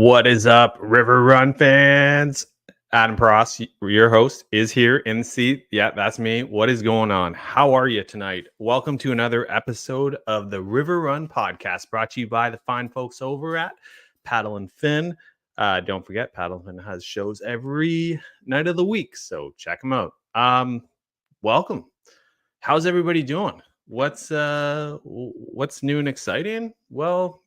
What is up, River Run fans? Adam Pross, your host, is here in the seat. Yeah, that's me. What is going on? How are you tonight? Welcome to another episode of the River Run podcast, brought to you by the fine folks over at Paddle and Fishn. Don't forget, Paddle and Fishn has shows every night of the week, so check them out. Welcome. How's everybody doing? What's new and exciting? Well,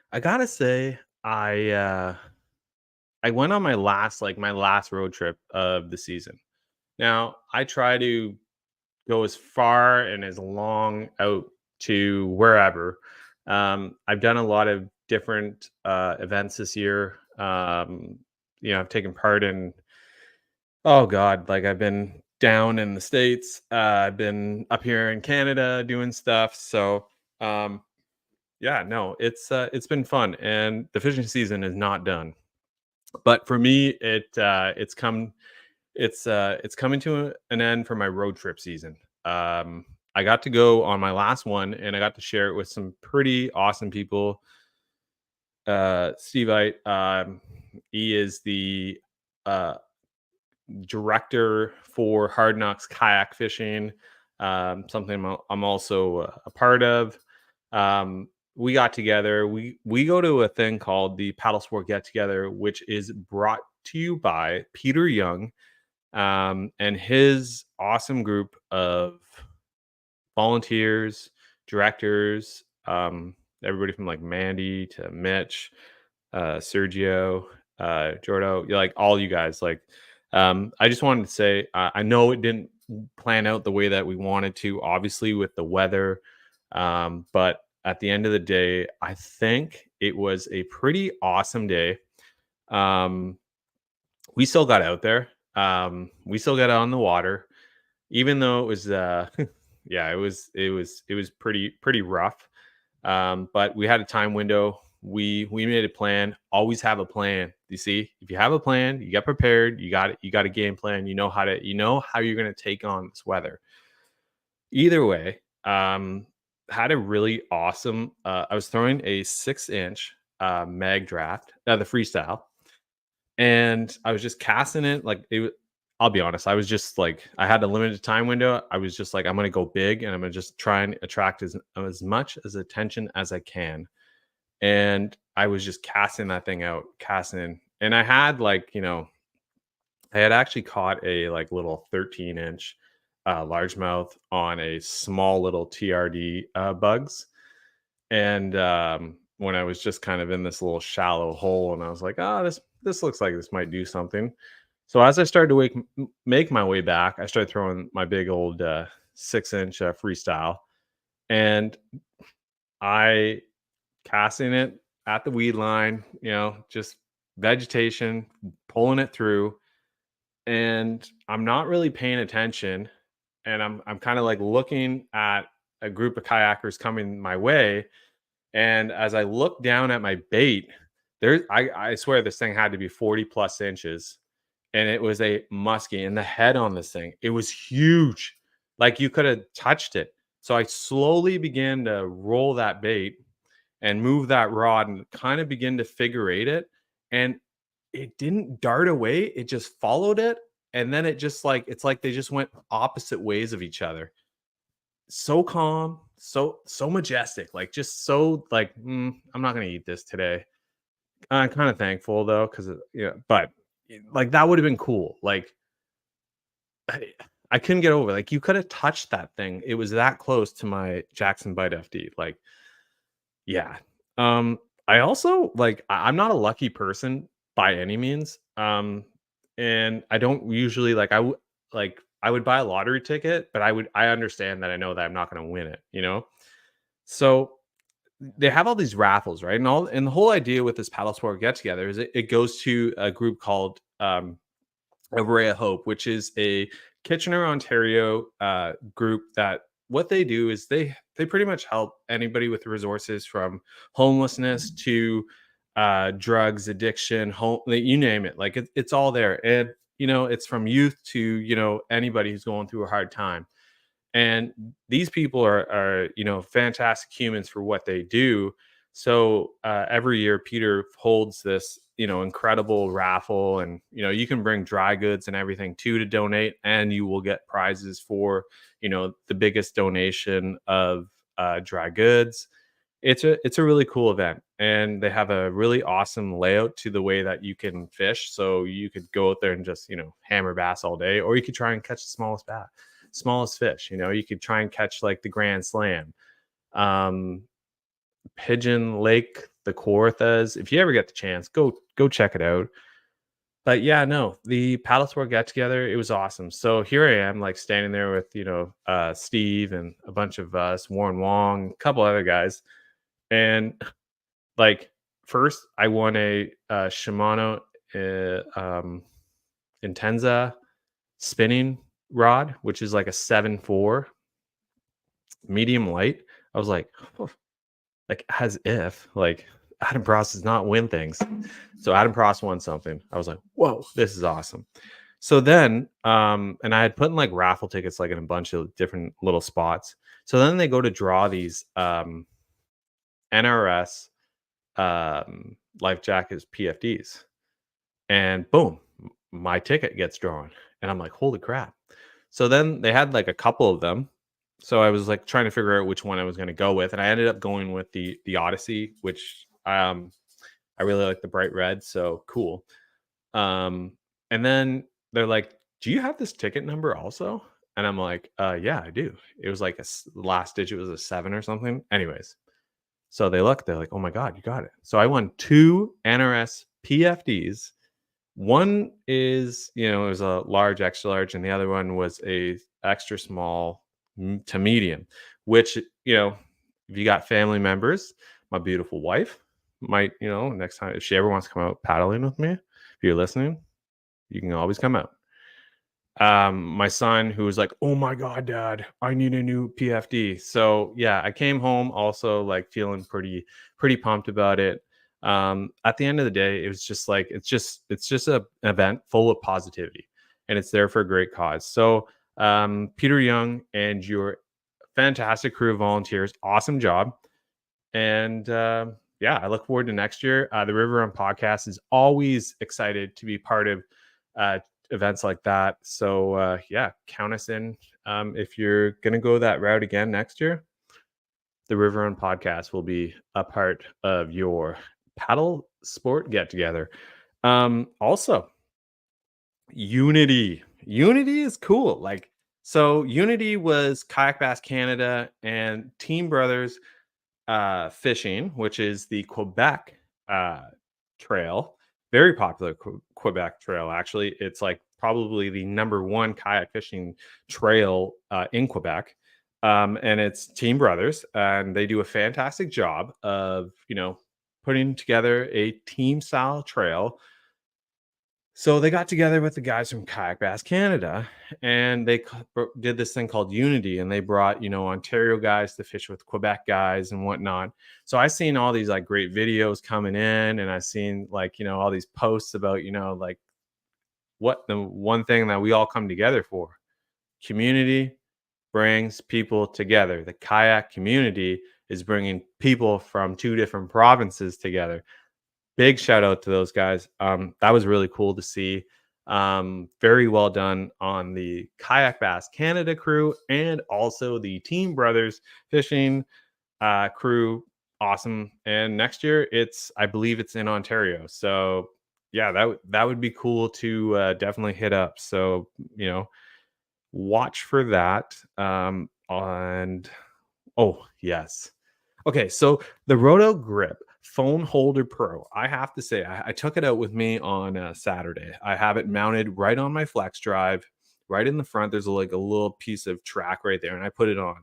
I gotta say, I went on my last road trip of the season. Now, I try to go as far and as long out to wherever. I've done a lot of different events this year. I've taken part in, oh God, like I've been down in the States. I've been up here in Canada doing stuff. So, yeah, no, it's been fun, and the fishing season is not done. But for me, it's coming to an end for my road trip season. I got to go on my last one, and I got to share it with some pretty awesome people. Steve Ite, he is the uh, director for Hard Knox Kayak Fishing, something I'm also a part of. We got together. We go to a thing called the Paddle Sport Get Together, which is brought to you by Peter Young and his awesome group of volunteers, directors, everybody from like Mandy to Mitch, Sergio, Jordo, like all you guys. I just wanted to say, I know it didn't plan out the way that we wanted to, obviously with the weather, but at the end of the day, I think it was a pretty awesome day. We still got out there. We still got on the water, even though it was, yeah, it was pretty rough. But we had a time window. We made a plan. Always have a plan. You see, if you have a plan, you get prepared. You got a game plan. You know how you're going to take on this weather. Either way, had a really awesome. I was throwing a 6-inch mag draft, the freestyle, and I was just casting it like it. I'll be honest. I was just like, I had a limited time window. I was just like, I'm gonna go big, and I'm gonna just try and attract as much as attention as I can. And I was just casting that thing out, casting, and I had I had actually caught a like little 13-inch largemouth on a small little TRD bugs. And when I was just kind of in this little shallow hole, and I was like, this looks like this might do something. So as I started to make my way back, I started throwing my big old 6-inch freestyle, and I casting it at the weed line, just vegetation, pulling it through, and I'm not really paying attention, and I'm kind of like looking at a group of kayakers coming my way, and as I look down at my bait, I swear this thing had to be 40 plus inches, and it was a muskie, and the head on this thing, it was huge, like you could have touched it. So I slowly began to roll that bait and move that rod and kind of begin to figure eight it, and it didn't dart away, it just followed it, and then it just like, it's like they just went opposite ways of each other. So calm, so majestic, like just so like, I'm not gonna eat this today. I'm kind of thankful though, because but like that would have been cool. Like I, I couldn't get over. Like you could have touched that thing. It was that close to my Jackson Bite FD. Like, yeah. I also like I'm not a lucky person by any means. And I don't usually like I would buy a lottery ticket, but I understand that I know that I'm not going to win it. So they have all these raffles, right? And the whole idea with this paddle sport get together is it goes to a group called a Ray of Hope, which is a Kitchener, Ontario group that what they do is they pretty much help anybody with resources from homelessness to drugs, addiction, home, you name it. Like it's all there. And, it's from youth to, anybody who's going through a hard time. And these people are fantastic humans for what they do. So every year, Peter holds this, incredible raffle, and you can bring dry goods and everything too to donate, and you will get prizes for the biggest donation of dry goods. It's a really cool event, and they have a really awesome layout to the way that you can fish. So you could go out there and just hammer bass all day, or you could try and catch the smallest fish. You could try and catch like the Grand Slam. Um, Pigeon Lake, the Kawarthas. If you ever get the chance, go check it out. But yeah, no, the paddle sport get together, it was awesome. So here I am, like standing there with Steve and a bunch of us, Warren Wong, a couple other guys, and like first I won a Shimano Intenza spinning rod, which is like a 7.4 medium light. I was like as if like Adam Pross does not win things. So Adam Pross won something. I was like, whoa, this is awesome. So then, and I had put in like raffle tickets like in a bunch of different little spots. So then they go to draw these NRS life jackets PFDs, and boom, my ticket gets drawn, and I'm like, holy crap. So then they had like a couple of them. So I was like trying to figure out which one I was going to go with, and I ended up going with the Odyssey, which I really like the bright red, so cool. And then they're like, "Do you have this ticket number also?" And I'm like, "Yeah, I do." It was like last digit was a 7 or something. Anyways, so they look, they're like, "Oh my god, you got it." So I won 2 NRS PFDs. One is, it was a large, extra large, and the other one was a extra small to medium, which, if you got family members, my beautiful wife might, next time if she ever wants to come out paddling with me, if you're listening, you can always come out. My son, who was like, "Oh my god, dad, I need a new PFD." So yeah, I came home also like feeling pretty pumped about it. At the end of the day, it was just like it's just an event full of positivity, and it's there for a great cause. So Peter Young and your fantastic crew of volunteers, awesome job. And yeah, I look forward to next year. The River Run podcast is always excited to be part of uh, events like that. So yeah, count us in if you're gonna go that route again next year. The River Run podcast will be a part of your paddle sport get together. Also, Unity is cool. Like, so Unity was Kayak Bass Canada and Team Brothers Fishing, which is the Quebec uh, trail, very popular Quebec trail. Actually, it's like probably the number one kayak fishing trail in Quebec, and it's Team Brothers, and they do a fantastic job of putting together a team style trail. So they got together with the guys from Kayak Bass Canada, and they did this thing called Unity, and they brought Ontario guys to fish with Quebec guys and whatnot. So I seen all these like great videos coming in, and I seen like all these posts about like what the one thing that we all come together for: community brings people together. The kayak community is bringing people from 2 different provinces together. Big shout out to those guys. That was really cool to see. Very well done on the Kayak Bass Canada crew and also the Team Brothers Fishing crew. Awesome. And next year, I believe it's in Ontario. So yeah, that would be cool to definitely hit up. So watch for that. And oh yes, okay, so the Roto Grip Phone Holder Pro. I have to say, I took it out with me on Saturday. I have it mounted right on my flex drive, right in the front. There's like a little piece of track right there, and I put it on.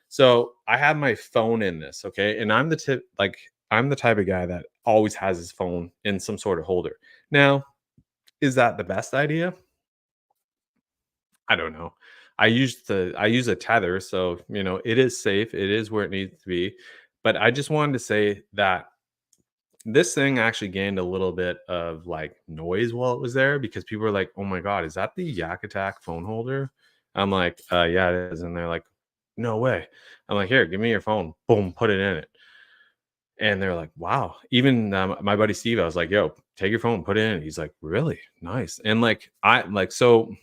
So I have my phone in this, okay, and I'm the type of guy that always has his phone in some sort of holder. Now, is that the best idea? I don't know. I use a tether, so it is safe. It is where it needs to be. But I just wanted to say that this thing actually gained a little bit of like noise while it was there because people were like, "Oh my god, is that the Yak Attack phone holder?" I'm like, yeah, it is." And they're like, "No way." I'm like, "Here, give me your phone." Boom, put it in it. And they're like, wow. Even my buddy Steve, I was like, yo, take your phone, put it in. He's like, really nice. And like, I like, so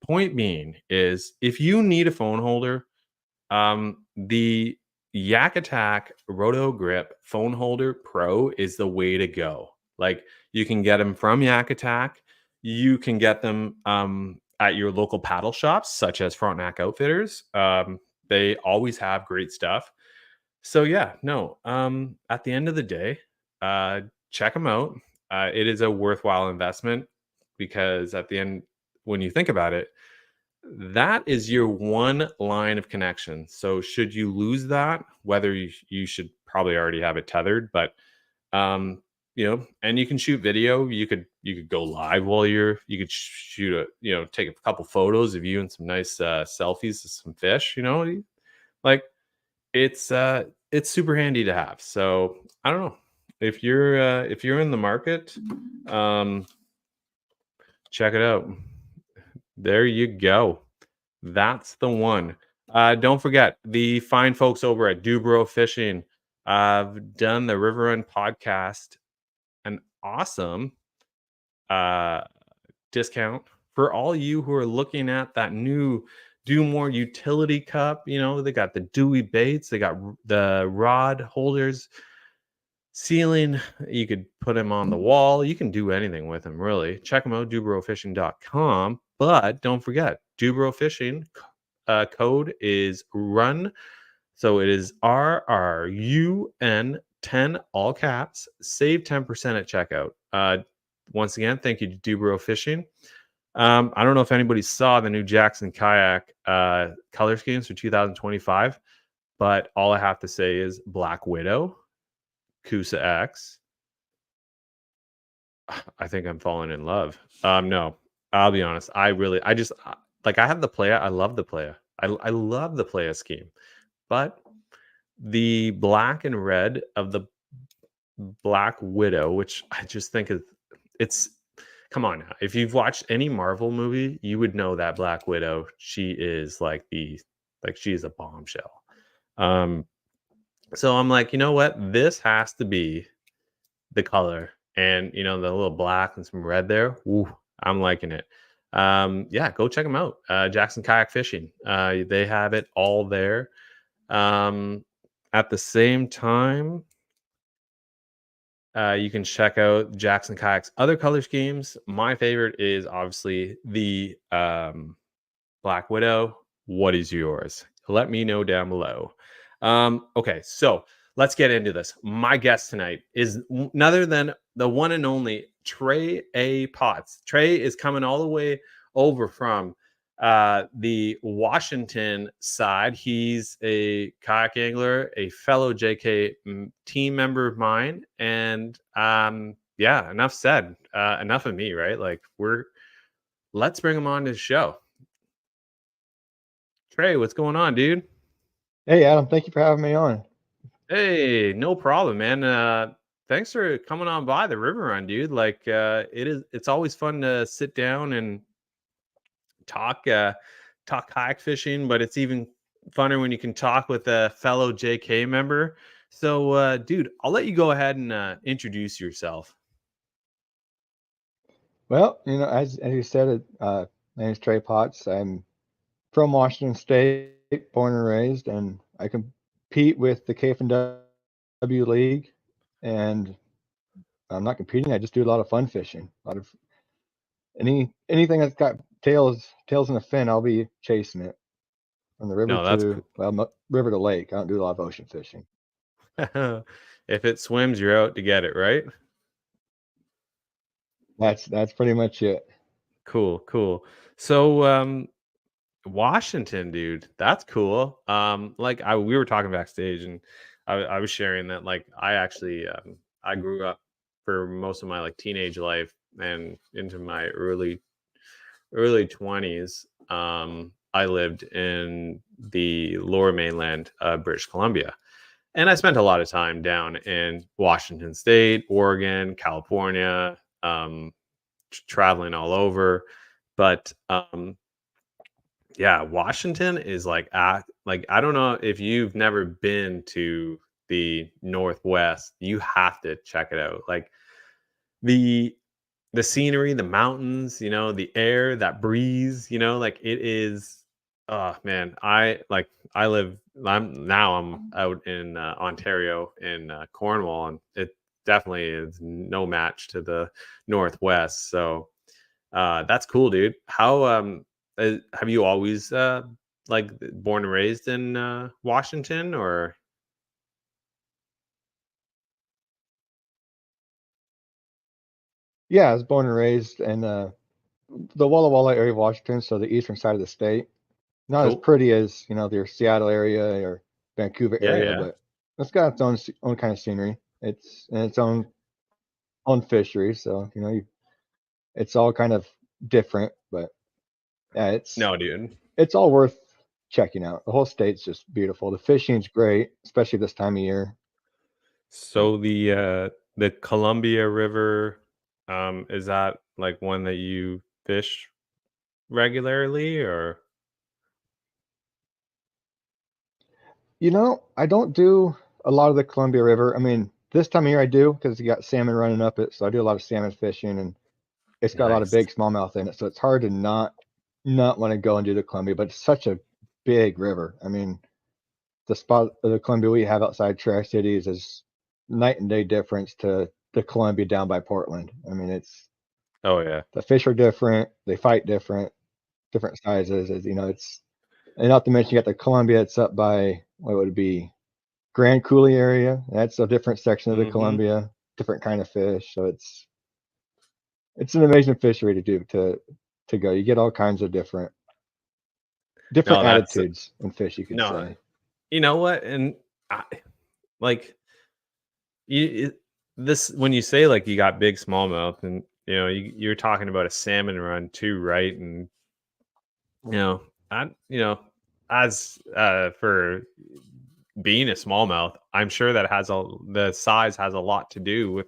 point being is if you need a phone holder, the Yak Attack Roto Grip Phone Holder Pro is the way to go. Like, you can get them from Yak Attack. You can get them at your local paddle shops, such as Frontenac Outfitters. They always have great stuff. So yeah, no. At the end of the day, uh, check them out. It is a worthwhile investment because at the end, when you think about it, that is your one line of connection. So should you lose that, whether you should probably already have it tethered, but and you can shoot video. You could go live while you could shoot take a couple photos of you and some nice selfies of some fish. Like it's super handy to have. So I don't know if you're in the market, um, check it out. There you go. That's the one. Don't forget the fine folks over at Dubro Fishing. I've done the River Run podcast, an awesome uh, discount for all you who are looking at that new Do More Utility Cup. They got the Dewey baits, they got the rod holders, ceiling. You could put them on the wall. You can do anything with them, really. Check them out, dubrofishing.com. But don't forget, Dubro Fishing code is RUN. So it is RRUN 10, all caps. Save 10% at checkout. Once again, thank you to Dubro Fishing. I don't know if anybody saw the new Jackson Kayak color schemes for 2025, but all I have to say is Black Widow, Kusa X. I think I'm falling in love. No, I'll be honest. I just like, I have the Playa. I love the Playa. I love the Playa scheme, but the black and red of the Black Widow, which I just think it's come on now. If you've watched any Marvel movie, you would know that Black Widow, she is she's a bombshell. So I'm like, you know what? This has to be the color, and the little black and some red there. Ooh, I'm liking it. Yeah, go check them out. Jackson Kayak Fishing. They have it all there. At the same time, you can check out Jackson Kayak's other color schemes. My favorite is obviously the Black Widow. What is yours? Let me know down below. Okay, so let's get into this. My guest tonight is none other than the one and only Trey A. Potts. Trey is coming all the way over from the Washington side. He's a kayak angler, a fellow JK team member of mine, and yeah, enough said. Enough of me, right? Like, let's bring him on to the show. Trey, what's going on, dude? Hey, Adam, thank you for having me on. Hey, no problem, man. Thanks for coming on by the River Run, dude. Like, it's always fun to sit down and talk kayak fishing, but it's even funner when you can talk with a fellow JK member. So, dude, I'll let you go ahead and introduce yourself. Well, as you said, my name is Trey Potts. I'm from Washington State, born and raised, and I compete with the KFW League. And I'm not competing; I just do a lot of fun fishing. A lot of anything that's got tails in a fin, I'll be chasing it from the river No, that's to river to lake. I don't do a lot of ocean fishing. if it swims, you're out to get it, right? That's pretty much it. Cool. So, Washington, dude, that's cool. We were talking backstage, and I was sharing that, like, I actually I grew up for most of my like teenage life and into my early 20s. I lived in the lower mainland, British Columbia, and I spent a lot of time down in Washington State, Oregon, California, traveling all over. But yeah, Washington is like I don't know if you've never been to the Northwest, you have to check it out. Like the scenery, the mountains, the air, that breeze, like it is. Oh man, I'm out in Ontario in Cornwall, and it definitely is no match to the Northwest. So that's cool, dude. How have you always like born and raised in Washington, or? Yeah, I was born and raised in the Walla Walla area of Washington, so the eastern side of the state. Not as Cool. pretty as the Seattle area or Vancouver Yeah, area, yeah. but it's got its own kind of scenery. It's and its own fishery, so it's all kind of different. But yeah, No, dude. it's all worth checking out. The whole state's just beautiful. The fishing's great, especially this time of year. So the Columbia River, is that like one that you fish regularly, or? I don't do a lot of the Columbia River. I mean, this time of year I do because you got salmon running up it, so I do a lot of salmon fishing, and it's got a lot of Nice. big smallmouth in it, so it's hard to not want to go and do the Columbia. But it's such a big river. I mean, the spot of the Columbia we have outside Tri-Cities is night and day difference to the Columbia down by Portland. I mean, Oh yeah. the fish are different, they fight different sizes. It's and not to mention you got the Columbia. It's up by what would it be Grand Coulee area. That's a different section of the Hmm. Columbia, different kind of fish. So it's an amazing fishery to do to go. You get all kinds of different No, attitudes in fish, you could no. say. You know what? And I, like this when you say like you got big smallmouth, and you're talking about a salmon run too, right? And you know, I as for being a smallmouth, I'm sure that the size has a lot to do with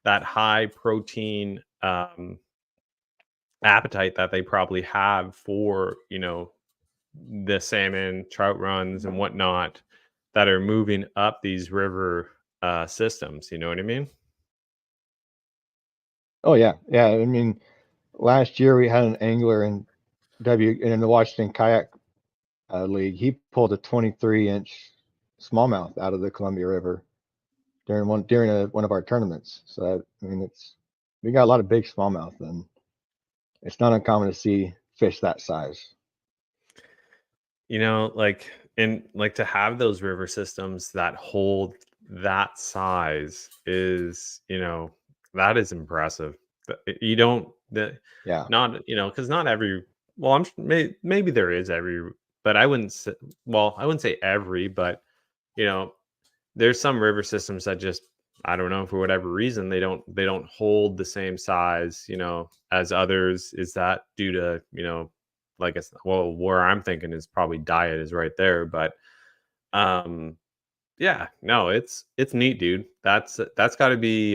that high protein appetite that they probably have for the salmon, trout runs, and whatnot that are moving up these river systems. You know what I mean? Oh yeah, yeah. I mean, last year we had an angler in the Washington Kayak League. He pulled a 23-inch smallmouth out of the Columbia River during one of our tournaments. So I mean, we got a lot of big smallmouth, and it's not uncommon to see fish that size. Like to have those river systems that hold that size is, that is impressive. You don't, Yeah. not, because not every, well, maybe there is every, but I wouldn't say every, but, you know, there's some river systems that just, I don't know, for whatever reason, they don't hold the same size, as others. Is that due to, like it's, well, where I'm thinking is probably diet is right there, but um yeah, no, it's neat, dude. That's got to be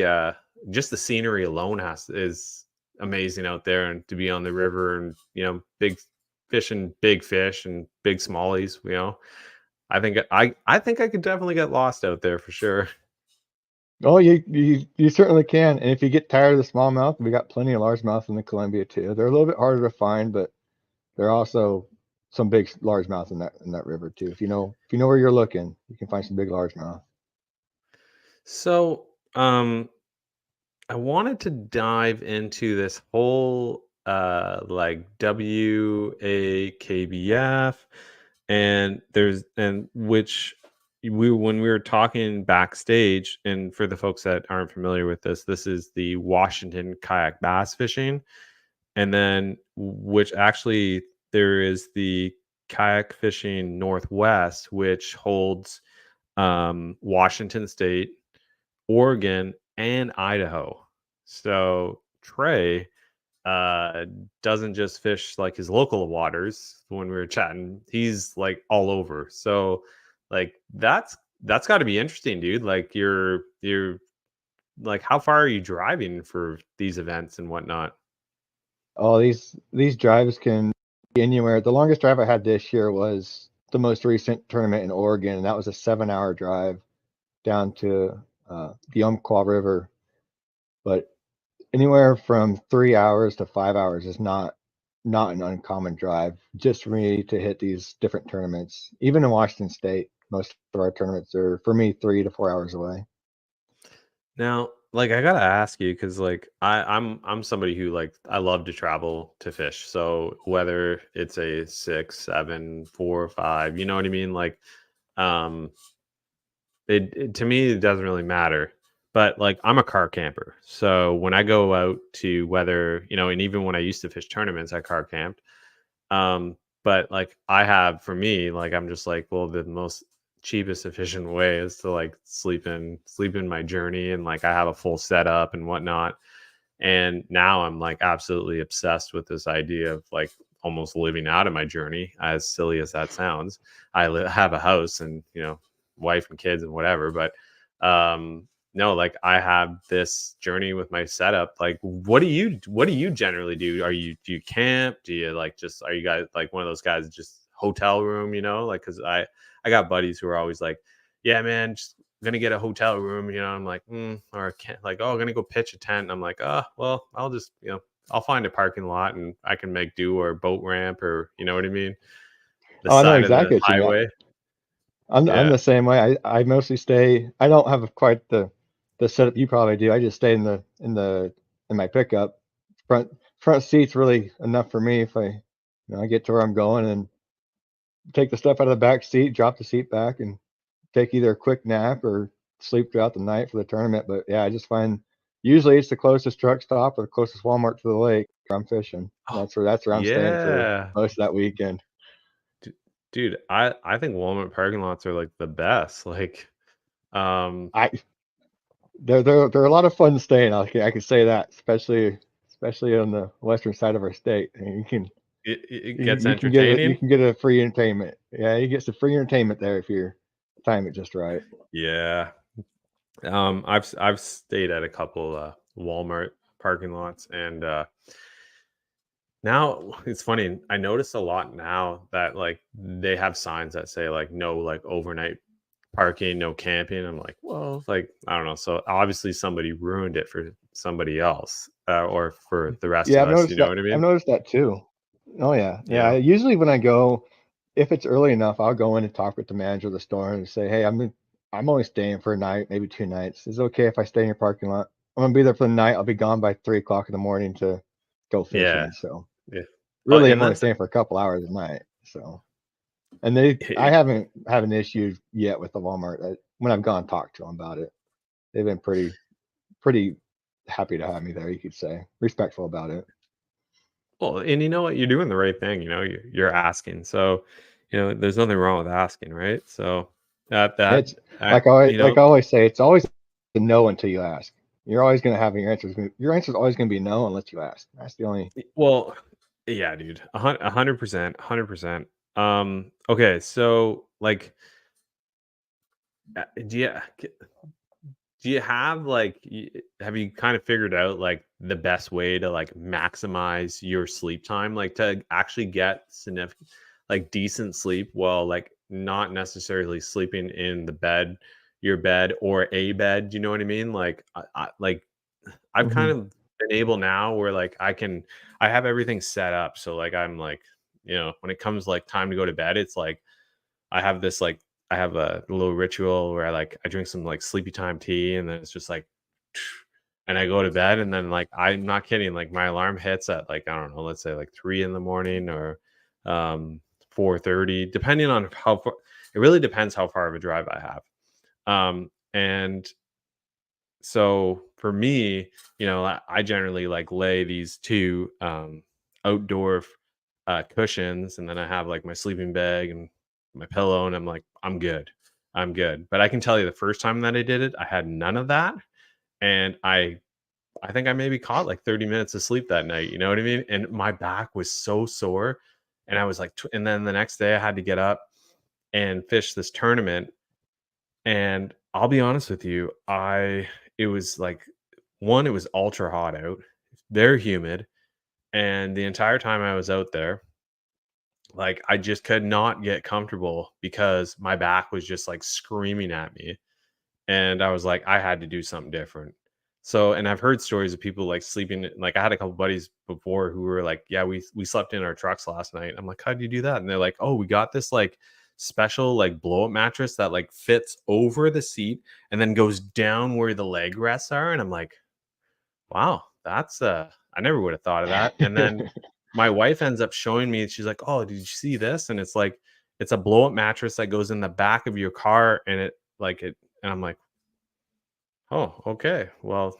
just the scenery alone is amazing out there, and to be on the river, and big fishing big fish and big smallies, I think I could definitely get lost out there for sure. Oh, you certainly can. And if you get tired of the smallmouth, we got plenty of largemouth in the Columbia too. They're a little bit harder to find, but there are also some big largemouth in that river too. If you know where you're looking, you can find some big largemouth. So, I wanted to dive into this whole like WAKBF, and which we when we were talking backstage, and for the folks that aren't familiar with this is the Washington Kayak Bass Fishing, and then which actually there is the Kayak Fishing Northwest, which holds Washington State, Oregon, and Idaho. So Trey doesn't just fish like his local waters. When we were chatting, he's like all over. So like that's got to be interesting, dude. Like you're like, how far are you driving for these events and whatnot? Oh, these drives can be anywhere. The longest drive I had this year was the most recent tournament in Oregon, and that was a 7-hour drive down to the Umpqua River, but anywhere from 3 hours to 5 hours is not an uncommon drive just for me to hit these different tournaments. Even in Washington State, most of our tournaments are, for me, 3 to 4 hours away. Now, like I gotta ask you, because like I'm somebody who like I love to travel to fish. So whether it's a 6, 7, 4, 5, you know what I mean? Like, um, it to me it doesn't really matter. But like I'm a car camper, so when I go out to whether and even when I used to fish tournaments, I car camped. But like I have for me, like I'm just like, well, the most cheapest efficient way is to like sleep in my journey, and like I have a full setup and whatnot. And now I'm like absolutely obsessed with this idea of like almost living out of my journey, as silly as that sounds. Have a house and wife and kids and whatever, but no, like I have this journey with my setup. Like, what do you generally do? Do you camp? Do you like are you guys like one of those guys just hotel room? Like, because I got buddies who are always like, yeah, man, just gonna get a hotel room. I'm like, or can't like, oh, gonna go pitch a tent. And I'm like, oh, well, I'll just I'll find a parking lot and I can make do, or a boat ramp, or you know what I mean, the Oh, I know side of the exactly what you mean. highway. I'm Yeah, the same way. I mostly stay. I don't have quite the setup you probably do. I just stay in my pickup. Front seat's really enough for me. If I get to where I'm going and take the stuff out of the back seat, drop the seat back, and take either a quick nap or sleep throughout the night for the tournament. But yeah, I just find usually it's the closest truck stop or the closest Walmart to the lake where I'm fishing. oh, That's where I'm staying for yeah. most of that weekend. Dude, I think Walmart parking lots are like the best. Like, um, I they're a lot of fun staying. I can say that, especially on the western side of our state. And it gets you can get entertaining. a free entertainment. Yeah, you get some free entertainment there if you time it just right. Yeah. I've stayed at a couple Walmart parking lots, and now it's funny. I notice a lot now that like they have signs that say like no like overnight parking, no camping. I'm like, well, like I don't know. So obviously somebody ruined it for somebody else, or for the rest Yeah, of I've us. You noticed know that. what I I've mean? noticed that too. Oh yeah, You yeah. know? Usually when I go, if it's early enough, I'll go in and talk with the manager of the store and say, hey, I'm only staying for a night, maybe 2 nights. Is it okay if I stay in your parking lot? I'm gonna be there for the night. I'll be gone by 3 o'clock in the morning to go Yeah. fishing. So Yeah. Oh, really, I'm and only that's staying for a couple hours a night. So I it, haven't had an issue yet with the Walmart. When I've gone and talked to them about it, they've been pretty happy to have me there. You could say respectful about it. well, and you know what? You're doing the right thing. You're asking. So, there's nothing wrong with asking, right? So It's I, like I always say, it's always a no until you ask. You're always going to have your answer's always going to be no unless you ask. That's the only. well, yeah, dude, 100%, 100%. Okay, so like, do you have like, have you kind of figured out like the best way to like maximize your sleep time, like to actually get significant, like decent sleep while like not necessarily sleeping in your bed or a bed? Do you know what I mean? Like, like I've kind Mhm. of been able now where like I have everything set up. So like I'm like, when it comes like time to go to bed, it's like I have this like I have a little ritual where I drink some like sleepy time tea, and then it's just like and I go to bed, and then like I'm not kidding, like my alarm hits at like I don't know, let's say like 3 in the morning, or 4:30, depending on how far. It really depends how far of a drive I have. And so for me, I generally like lay these two outdoor cushions, and then I have like my sleeping bag and my pillow, and I'm like, I'm good. I'm good. But I can tell you the first time that I did it, I had none of that. And I think I maybe caught like 30 minutes of sleep that night. You know what I mean? And my back was so sore. And I was like, and then the next day I had to get up and fish this tournament. And I'll be honest with you, it was like, one, it was ultra hot out, very humid, and the entire time I was out there, like I just could not get comfortable because my back was just like screaming at me. and I was like, I had to do something different. So, and I've heard stories of people like sleeping. Like I had a couple buddies before who were like, "Yeah, we slept in our trucks last night." I'm like, "How do you do that?" And they're like, "Oh, we got this like special like blow up mattress that like fits over the seat and then goes down where the leg rests are." And I'm like, "Wow, that's I never would have thought of that." And then my wife ends up showing me. She's like, "Oh, did you see this?" And it's like it's a blow up mattress that goes in the back of your car, and it like it. And I'm like, "Oh, okay. Well,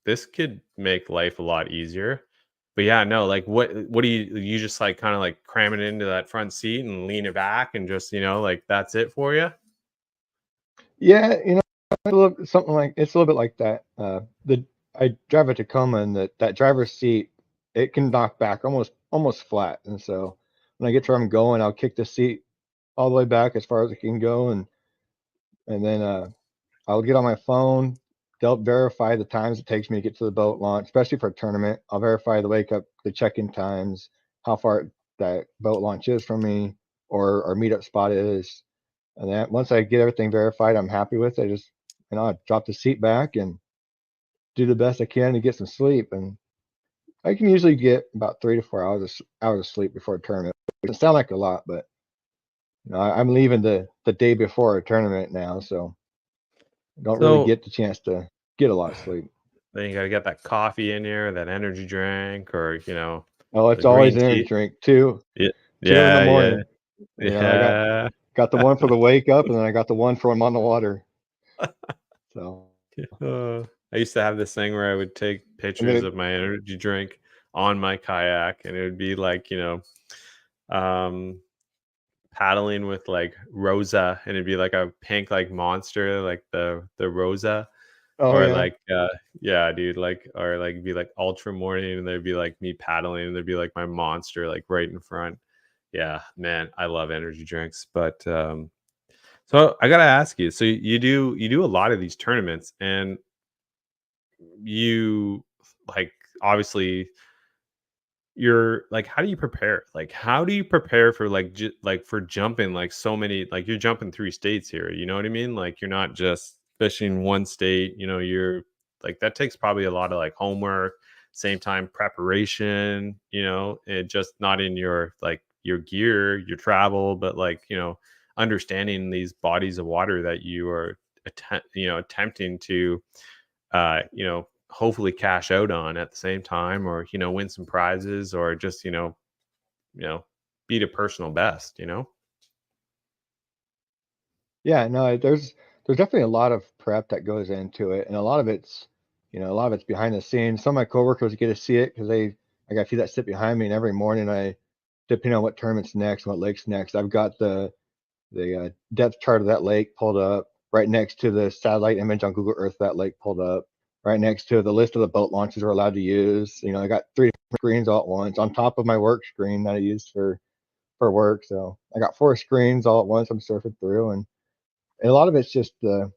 this could make life a lot easier." But yeah, no, like what do you just like kind of like cram it into that front seat and lean it back and just, like that's it for you? Yeah, something like it's a little bit like that. The I drive a Tacoma, and that driver's seat, it can knock back almost flat, and so when I get to where I'm going, I'll kick the seat all the way back as far as it can go, and then I'll get on my phone. They'll verify the times it takes me to get to the boat launch, especially for a tournament. I'll verify the wake up, the check-in times, how far that boat launch is from me, or our meetup spot is. And then once I get everything verified, I'm happy with it. I just, I drop the seat back and do the best I can to get some sleep. And I can usually get about 3 to 4 hours of sleep before a tournament. It doesn't sound like a lot, but I'm leaving the day before a tournament now, so I don't really So get the chance to get a lot of sleep. then you got to get that coffee in there, that energy drink, or, Oh, the it's always green an energy tea. drink. Two, Yeah. 2 in the Yeah. Yeah. morning. I Yeah. got the one for the wake up, and then I got the one for when I'm on the water. So, I used to have this thing where I would take and pictures then of my energy drink on my kayak, and it would be like, um, paddling with like Rosa, and it'd be like a pink like monster, like the Rosa, oh or yeah, like yeah, dude, like or like be like ultra morning, and there'd be like me paddling, and there'd be like my monster like right in front. Yeah, man, I love energy drinks, but so I gotta ask you, so you do a lot of these tournaments, and you like obviously you're like, how do you prepare? Like, how do you prepare for like like for jumping like so many, like you're jumping 3 states here, you know what I mean? Like you're not just fishing one state, you're like that takes probably a lot of like homework, same time preparation, and just not in your like your gear, your travel, but like, understanding these bodies of water that you are attempting to hopefully cash out on at the same time, or, win some prizes, or just, you know, beat a personal best. yeah. No, there's definitely a lot of prep that goes into it, and a lot of it's behind the scenes. Some of my coworkers get to see it because I got a few that sit behind me, and every morning depending on what tournament's next, what lake's next, I've got the depth chart of that lake pulled up right next to the satellite image on Google Earth of that lake pulled up right next to the list of the boat launches we're allowed to use. I got 3 different screens all at once on top of my work screen that I use for work. So I got 4 screens all at once I'm surfing through, and a lot of it's just the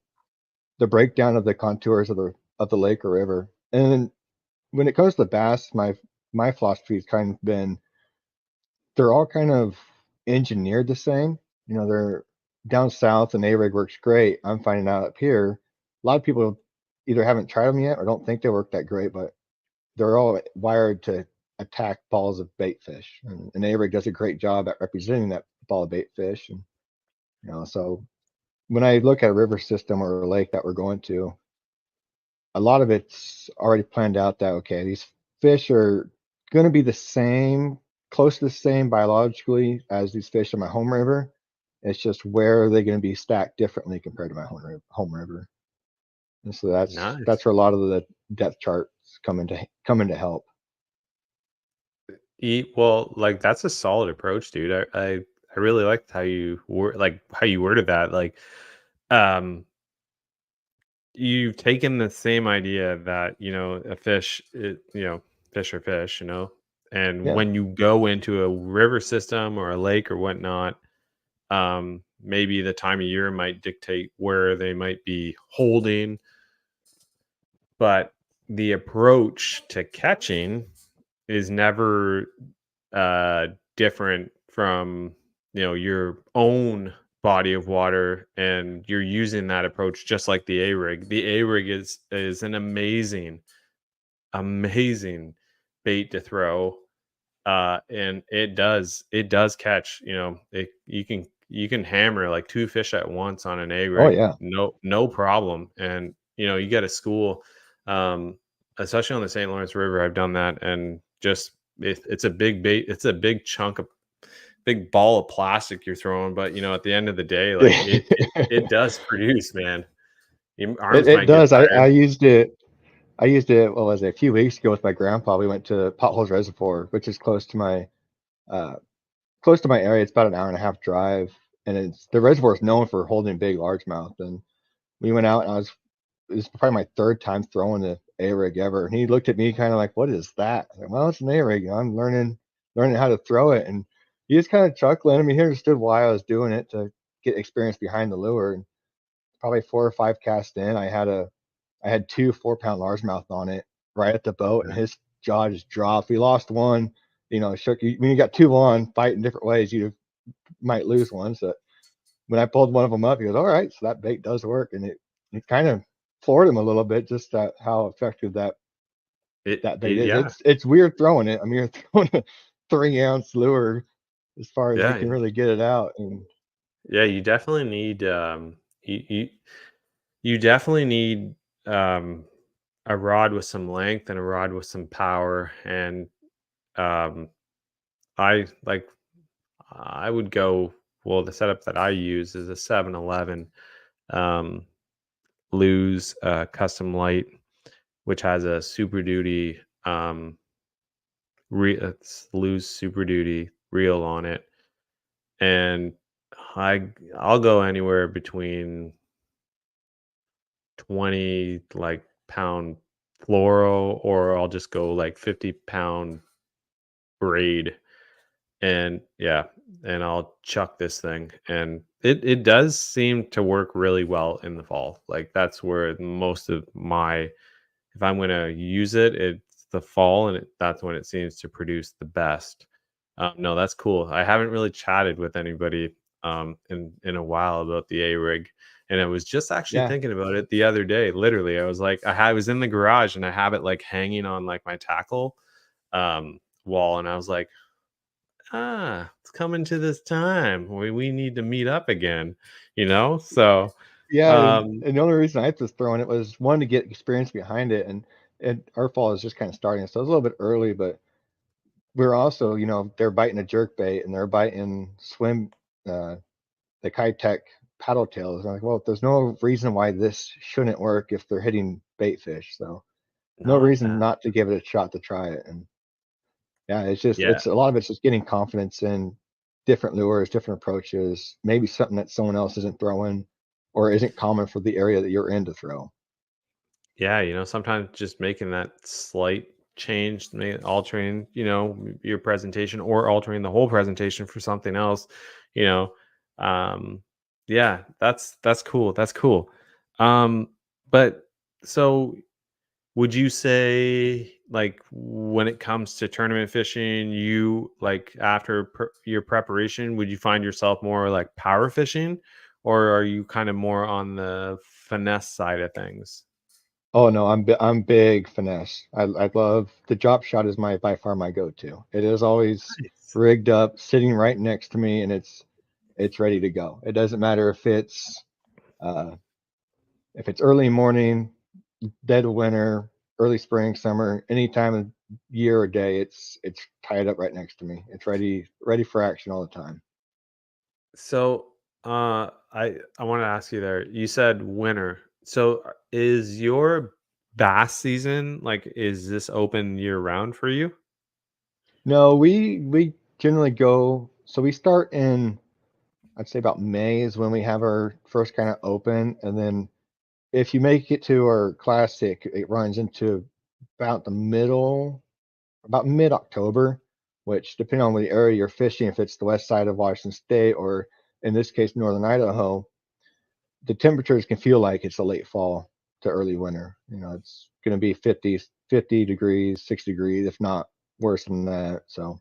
breakdown of the contours of the lake or river. And then when it comes to bass, my philosophy has kind of been they're all kind of engineered the same. They're down south and A-rig works great. I'm finding out up here, a lot of people either haven't tried them yet or don't think they work that great, but they're all wired to attack balls of bait fish. And A-rig does a great job at representing that ball of bait fish. And, so when I look at a river system or a lake that we're going to, a lot of it's already planned out that, okay, these fish are going to be the same, close to the same biologically as these fish in my home river. It's just where are they going to be stacked differently compared to my home river. And so that's Nice. where a lot of the depth charts come into help. Well, like that's a solid approach, dude. I really liked how you were like how you worded that. Like, um, you've taken the same idea that a fish, fish are fish, and Yeah. when you go into a river system or a lake or whatnot, maybe the time of year might dictate where they might be holding, but the approach to catching is never different from your own body of water, and you're using that approach just like the A rig. The A rig is an amazing bait to throw, and it does catch. You can hammer like two fish at once on an A Oh rig, yeah. no problem. And you get a school, um, especially on the St. Lawrence River. I've done that, and just it's a big bait. It's a big chunk of big ball of plastic you're throwing, but at the end of the day, like it does produce, man. Your arms It might get does. I tired. used it. I used it. What was it? A few weeks ago with my grandpa. We went to Potholes Reservoir, which is uh, close to my area. It's about an hour and a half drive, and the reservoir is known for holding big largemouth. And we went out, and it was probably my third time throwing the A rig ever. And he looked at me kind of like, "What is that?" I was like, well, it's an A rig. I'm learning how to throw it. And he just kind of chuckling. I mean, he understood why I was doing it to get experience behind the lure. And probably 4 or 5 casts in, I had two 4 pound largemouth on it right at the boat, and Yeah. his jaw just dropped. We lost one. Shook you when you got two on fighting different ways. You might lose one. So when I pulled one of them up, he goes, "All right, so that bait does work," and it kind of floored him a little bit, just that how effective that bait is. Yeah, It's weird throwing it. I mean, you're throwing a 3 ounce lure as far as you yeah, can really get it out, and yeah. You definitely need you definitely need um a rod with some length and a rod with some power. And um I like I would go, well, the setup that I use is a 711 um lose custom light, which has a Super Duty it's lose Super Duty reel on it. And I'll go anywhere between 20 like pound fluoro, or I'll just go like 50-pound braid. And yeah, and I'll chuck this thing, and it does seem to work really well in the fall. Like, that's where most of my, if I'm going to use it, it's the fall, and that's when it seems to produce the best. No, that's cool. I haven't really chatted with anybody in a while about the A rig, and I was just actually yeah, thinking about it the other day. Literally, I was like, I was in the garage, and I have it like hanging on like my tackle wall, and I was like, it's coming to this time. We need to meet up again, So, yeah. And, um, and the only reason I was throwing it was one to get experience behind it, and our fall is just kind of starting, so it was a little bit early, but we're also, they're biting a jerk bait and they're biting uh, the Kitech paddle tails. I'm like, well, there's no reason why this shouldn't work if they're hitting bait fish. So no no, reason not to give it a shot to try it. And yeah, yeah, it's a lot of it's just getting confidence in different lures, different approaches, maybe something that someone else isn't throwing or isn't common for the area that you're in to throw. yeah. Sometimes just making that slight change, altering, your presentation, or altering the whole presentation for something else, you know. Um, yeah, that's cool. That's cool. Um, but so would you say, like, when it comes to tournament fishing, you like, after your preparation, would you find yourself more like power fishing, or are you kind of more on the finesse side of things? Oh no, I'm big finesse. I love the drop shot is my by far my go-to. It is always Nice. rigged up, sitting right next to me, and it's ready to go. It doesn't matter uh, if it's early morning, dead of winter, early spring, summer, any time of year or day, it's tied up right next to me. It's ready for action all the time. So, I want to ask you there. You said winter. So, is your bass season, like, is this open year round for you? No, we generally go. So we start in, I'd say about May is when we have our first kind of open, and then if you make it to our classic, it runs into about about mid-October, which depending on the area you're fishing, if it's the west side of Washington State or in this case northern Idaho, the temperatures can feel like it's a late fall to early winter. It's going to be 50 degrees, 60 degrees, if not worse than that. So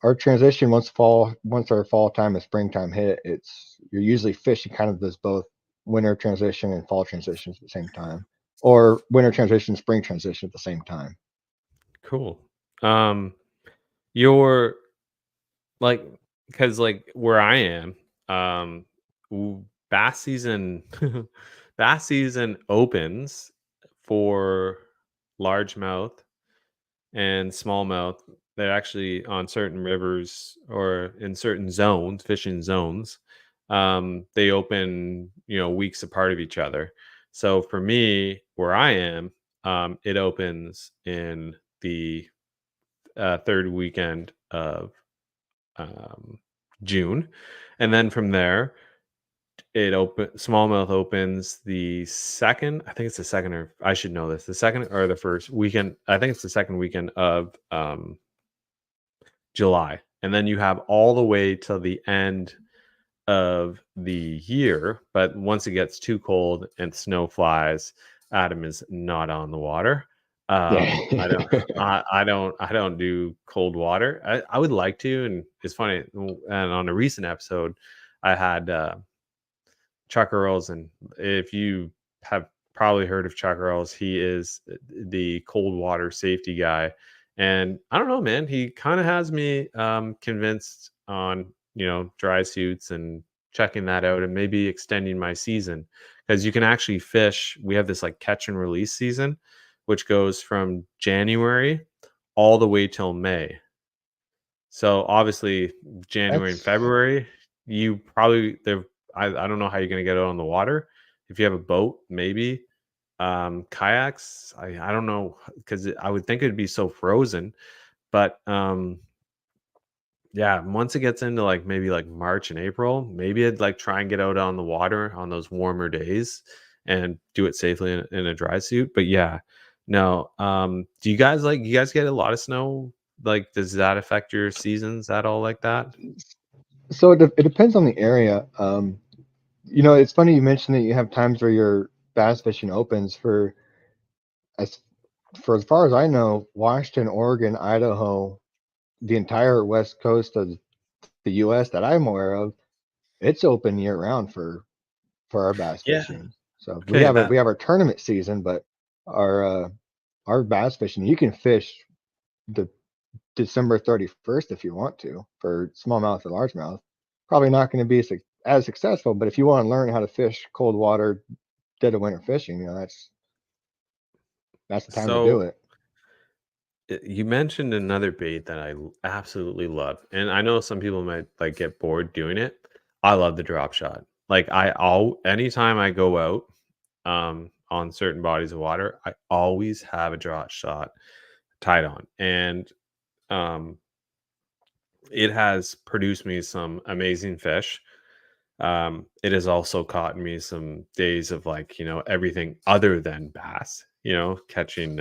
Our transition once our fall time and springtime hit, you're usually fishing kind of this both winter transition and fall transitions at the same time, or winter transition, spring transition at the same time. Cool. You're like, because like where I am, bass season, bass season opens for largemouth and smallmouth. They're actually on certain rivers or in certain zones, fishing zones. They open, weeks apart of each other. So for me, where I am, it opens in the third weekend of um, June, and then from there, smallmouth opens the second. I think it's the second, or I should know this. The second or the first weekend. I think it's the second weekend of July, and then you have all the way till the end of the year. But once it gets too cold and snow flies, Adam is not on the water. Yeah. I don't do cold water. I would like to, and it's funny. And on a recent episode, I had Chuck Earls, and if you have probably heard of Chuck Earls, he is the cold water safety guy. And I don't know, man, he kind of has me convinced on, dry suits and checking that out and maybe extending my season, because you can actually fish. We have this like catch and release season, which goes from January all the way till May. So obviously January and That's February, you probably there. I don't know how you're gonna get out on the water. If you have a boat, maybe. Kayaks, I don't know, because I would think it'd be so frozen. But yeah, once it gets into like maybe like March and April, maybe I'd like try and get out on the water on those warmer days and do it safely in a dry suit. But yeah, no. Do you guys get a lot of snow? Like, does that affect your seasons at all like that? so it depends on the area. It's funny you mentioned that you have times where your bass fishing opens as for as far as I know, Washington, Oregon, Idaho, the entire west coast of the U.S. that I'm aware of, it's open year round for our bass Yeah. fishing. So Okay. we have our tournament season, but our our bass fishing, you can fish the December 31st if you want to for smallmouth and largemouth. Probably not going to be as successful, but if you want to learn how to fish cold water dead of winter fishing, that's the time to do So it. you mentioned another bait that absolutely love, and I know some people might like get bored doing it. I love the drop shot. Like anytime I go out on certain bodies of water, I always have a drop shot tied on, and um, it has produced me some amazing fish. It has also caught me some days of like, everything other than bass, catching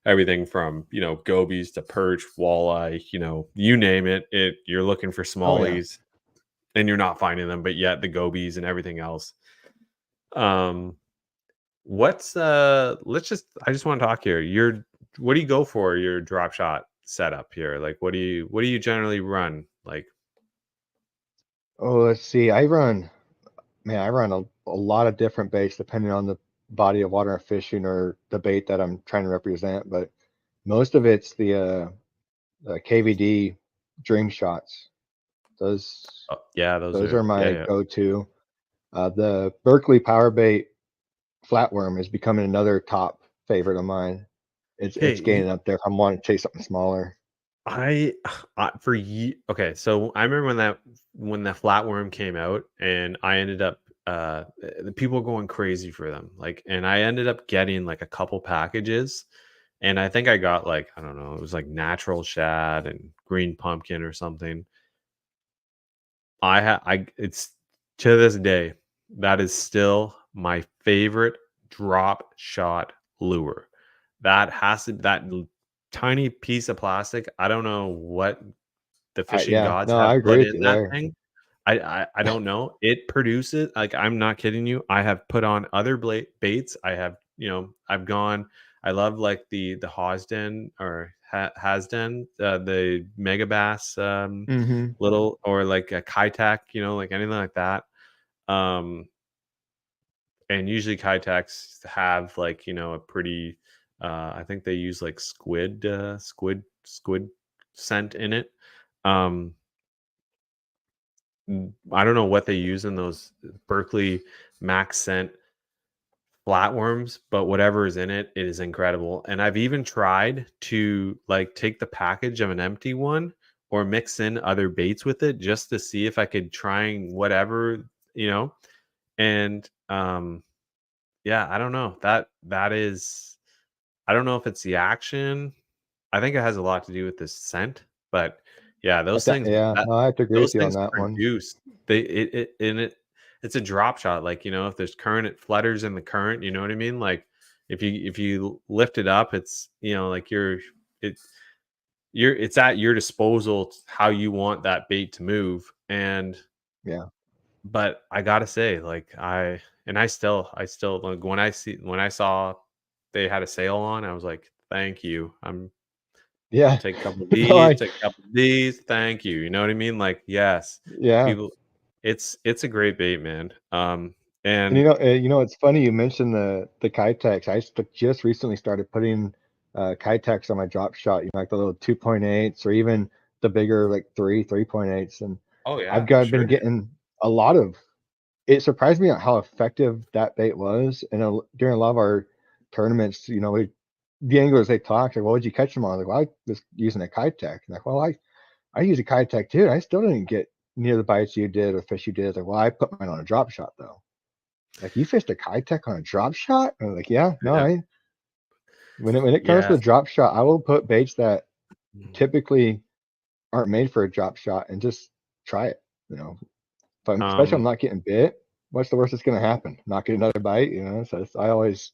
everything from, gobies to perch, walleye, you name it. You're looking for Oh yeah. smallies and you're not finding them, but yet the gobies and everything else. Um, what's I just want to talk here. What do you go for your drop shot setup here? Like what do you generally run? Like, Oh, let's see. I run a lot of different baits depending on the body of water I'm fishing or the bait that I'm trying to represent, but most of it's the KVD dream shots. Those oh, yeah, those are yeah, my yeah. go-to. The Berkeley Power Bait flatworm is becoming another top favorite of mine. It's Okay, gaining up there. I'm wanting to chase something smaller. I, okay, so I remember when that flatworm came out, and I ended up the people were going crazy for them. Like, and I ended up getting like a couple packages, and I think I got like, I don't know, it was like natural shad and green pumpkin or something. I it's to this day, that is still my favorite drop shot lure. That has to tiny piece of plastic. I don't know what the fishing Yeah, gods no, have I agree put with in you that there. thing. I don't know. It produces, like, I'm not kidding you. I have put on other baits. I've gone. I love like the Hosden or Hasden, the Mega Bass Mm-hmm. little, or like a Kitech, like anything like that. Um, and usually Kitechs have like, a pretty, I think they use like squid scent in it. Um, I don't know what they use in those Berkeley Max scent flatworms, but whatever is in it, it is incredible. And I've even tried to like take the package of an empty one or mix in other baits with it just to see if I could try whatever, and yeah, I don't know. That is, I don't know if it's the action. I think it has a lot to do with the scent, but yeah, Yeah, no, I have to agree those with you on things that one. produce, it's a drop shot. Like, if there's current, it flutters in the current, you know what I mean? Like if you lift it up, it's, like it it's at your disposal how you want that bait to move. And Yeah. but I gotta say, like I still like when I saw they had a sale on, I was like, thank you. I'll Yeah. take a couple of No, these, take a couple of these. Thank you. You know what I mean? Like, yes, yeah. people. It's a great bait, man. And And it's funny you mentioned the Kitex. Just recently started putting Kitex on my drop shot, like the little 2.8s or even the bigger like 3.8s. And oh I've yeah, for got sure. been getting a lot of. It surprised me at how effective that bait was. And during a lot of our tournaments, the anglers they talk like, "Well, what'd you catch them on?" Like, "Well, I was using a Kitex." Like, "Well, I use a Kitex too. And I still didn't get near the bites you did or fish you did." Like, "Well, I put mine on a drop shot though." Like, "You fished a Kitech on a drop shot?" I'm like, "Yeah, no, Yeah, when it comes to yeah. the drop shot, I will put baits that Mm. typically aren't made for a drop shot and just try it. You know, especially if I'm Um, not getting bit. What's the worst that's going to happen? Not get another bite, So I always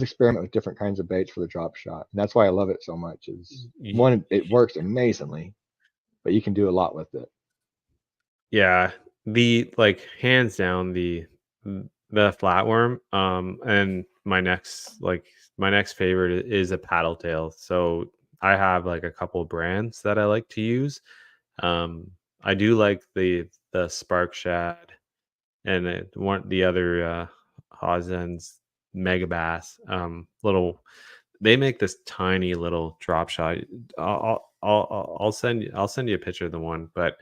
experiment with different kinds of baits for the drop shot, and that's why I love it so much. Is y- one, it works amazingly, but you can do a lot with it. yeah. The like hands down the flatworm. And my next favorite is a paddle tail. So I have like a couple brands that I like to use. Um, I do like the Spark Shad and the other Hazen's Mega Bass. Little, they make this tiny little drop shot. I'll send you a picture of the one, but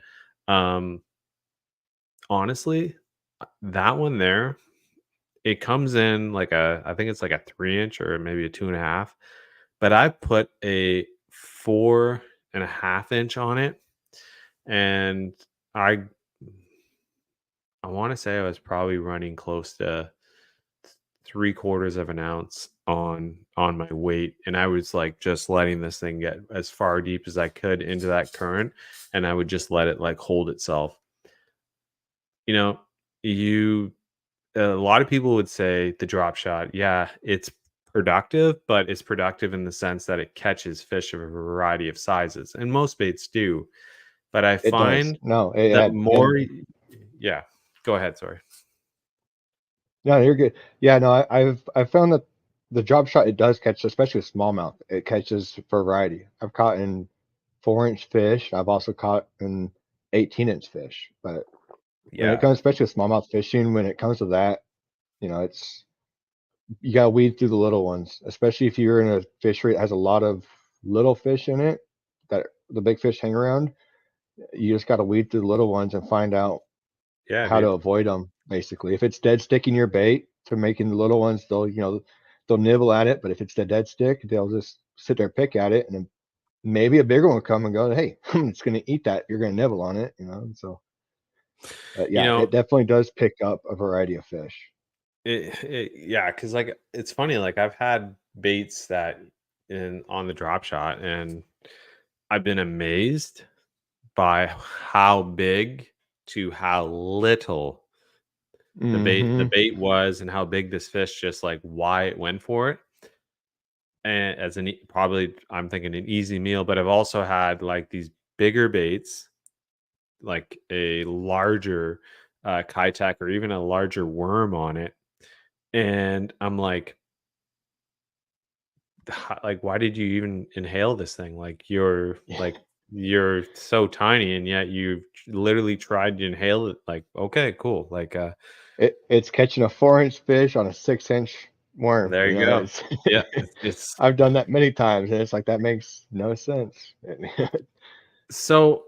um, honestly, that one there, it comes in like I think it's like a 3 inch or maybe a 2.5, but I put a 4.5 inch on it, and I I want to say I was probably running close to 3/4 of an ounce on my weight, and I was like just letting this thing get as far deep as I could into that current, and I would just let it like hold itself. You know, you a lot of people would say the drop shot, yeah, it's productive, but it's productive in the sense that it catches fish of a variety of sizes, and most baits do. But I It does. find No, the and yeah, go ahead. Sorry. no, you're good. Yeah, no, I've found that the drop shot it does catch, especially with smallmouth. It catches variety. I've caught in 4-inch fish. I've also caught in 18-inch fish. But when it Yeah, comes, especially with smallmouth fishing, when it comes to that, it's you gotta weed through the little ones, especially if you're in a fishery that has a lot of little fish in it that the big fish hang around. You just gotta weed through the little ones and find out yeah, how to dude. avoid them. Basically, if it's dead sticking your bait to making the little ones, they'll nibble at it. But if it's the dead stick, they'll just sit there and pick at it, and then maybe a bigger one will come and go, "Hey, it's going to eat that. You're going to nibble on it." So, You yeah, know, it definitely does pick up a variety of fish. yeah, because like it's funny, like I've had baits that in on the drop shot, and I've been amazed by how big to how little the Hmm. bait was, and how big this fish just like why it went for it. And probably I'm thinking an easy meal, but I've also had like these bigger baits, like a larger Kitech or even a larger worm on it, and I'm like, like, why did you even inhale this thing? Yeah. Like, you're so tiny, and yet you literally tried to inhale it. Like, okay, cool. Like, It's catching a 4-inch fish on a 6-inch worm. there You you know, go. it's Yeah, it's I've done that many times, and it's like that makes no sense. so.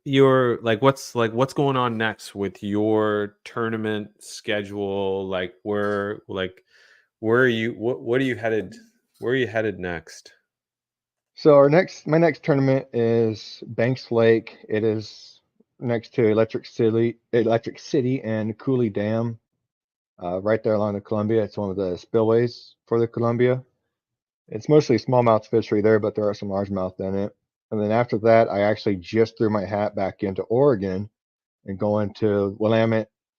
You're what's going on next with your tournament schedule? Where are you? What are you headed? Where are you headed next? So my next tournament is Banks Lake. It is next to Electric City and Cooley Dam, right there along the Columbia. It's one of the spillways for the Columbia. It's mostly smallmouth fishery there, but there are some largemouth in it. And then after that, I actually just threw my hat back into Oregon and going to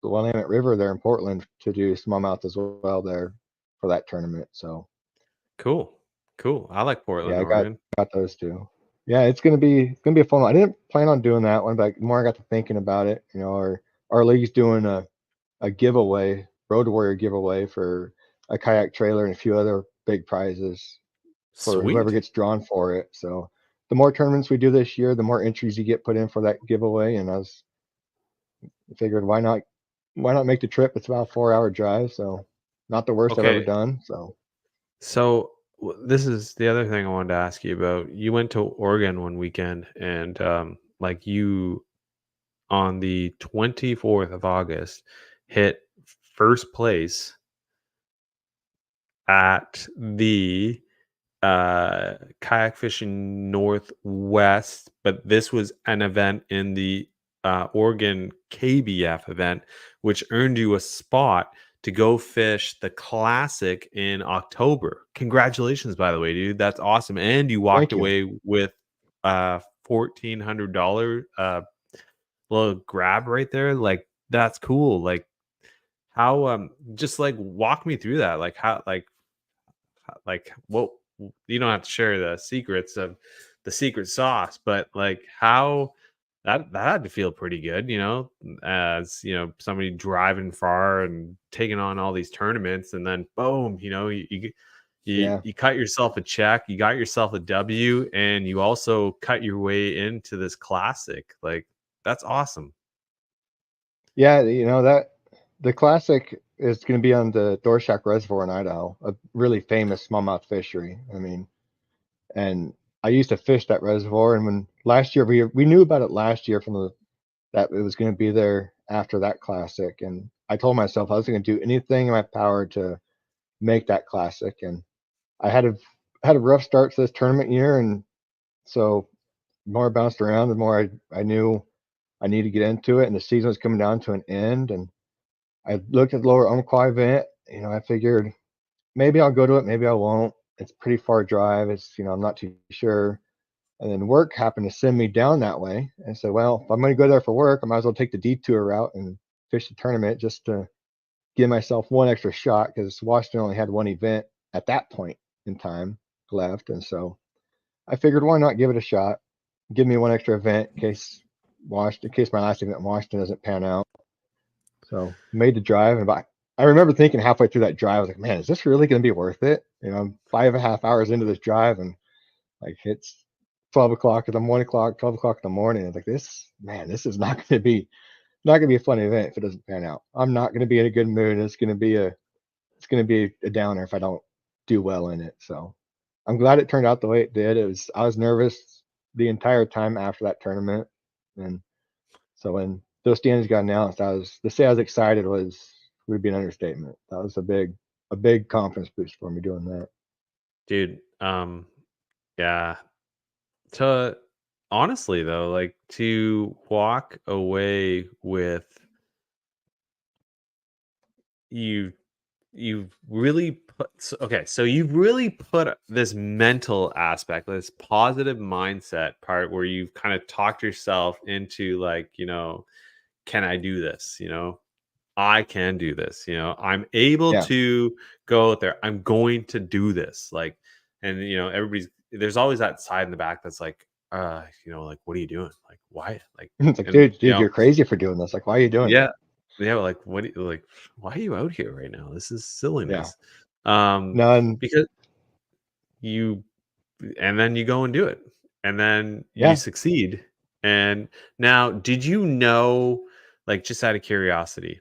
the Willamette River there in Portland to do smallmouth as well there for that tournament. So Cool, cool. I like yeah, Portland, I got Oregon. those two. Yeah, it's gonna be a fun one. I didn't plan on doing that one, but the more I got to thinking about it, our league's doing a giveaway, Road Warrior giveaway for a kayak trailer and a few other big prizes for whoever Sweet. gets drawn for it. So the more tournaments we do this year, the more entries you get put in for that giveaway. And I figured why not make the trip? It's about a 4-hour drive, so not the worst I've ever Okay, done. So so this is the other thing I wanted to ask you about. You went to Oregon one weekend, and like you on the 24th of August hit first place at the kayak fishing Northwest, but this was an event in the Oregon KBF event, which earned you a spot to go fish the classic in October. Congratulations, by the way, dude. That's awesome. And you walked thank you. away with $1,400 little grab right there. Like, that's cool. Like, how just like walk me through that. Like what, you don't have to share the secrets of the secret sauce, but like how that had to feel pretty good, as somebody driving far and taking on all these tournaments, and then boom, you Yeah. you cut yourself a check, you got yourself a W, and you also cut your way into this classic. Like, that's awesome. Yeah, that the classic is going to be on the Dorshak Reservoir in Idaho, a really famous smallmouth fishery. I mean, and I used to fish that reservoir, and when last year we knew about it last year from that it was going to be there after that classic, and I told myself I was going to do anything in my power to make that classic, and I had a rough start to this tournament year, and so the more I bounced around, the more I knew I needed to get into it, and the season was coming down to an end, and I looked at the lower Umpqua event. I figured maybe I'll go to it, maybe I won't. It's a pretty far drive. I'm not too sure. And then work happened to send me down that way. And I said, well, if I'm going to go there for work, I might as well take the detour route and fish the tournament just to give myself one extra shot because Washington only had one event at that point in time left. And so I figured, why not give it a shot? Give me one extra event in case my last event in Washington doesn't pan out. So made the drive, and I remember thinking halfway through that drive, I was like, man, is this really going to be worth it? I'm 5.5 hours into this drive, and like it's 12 o'clock in the 1 o'clock, 12 o'clock in the morning. It's like, this is not gonna be a fun event if it doesn't pan out. I'm not gonna be in a good mood. It's gonna be a downer if I don't do well in it. So I'm glad it turned out the way it did. I was nervous the entire time after that tournament, and so when those standings got announced, to say I was excited would be an understatement. That was a big confidence boost for me doing that. Dude, yeah. To honestly though, like to walk away with you you've really so you've really put this mental aspect, this positive mindset part where you've kind of talked yourself into like, can I do this? I can do this. I'm able Yeah, to go out there. I'm going to do this. Like, and there's always that side in the back that's like, like, what are you doing? Like, why? Like, it's like, and dude, you're crazy for doing this. Like, why are you doing it? yeah, yeah, like, what? Like, why are you out here right now? This is Yeah, silliness. None. Because you and then you go and do it, and then you Yeah. succeed. And now, did you know, like, just out of curiosity,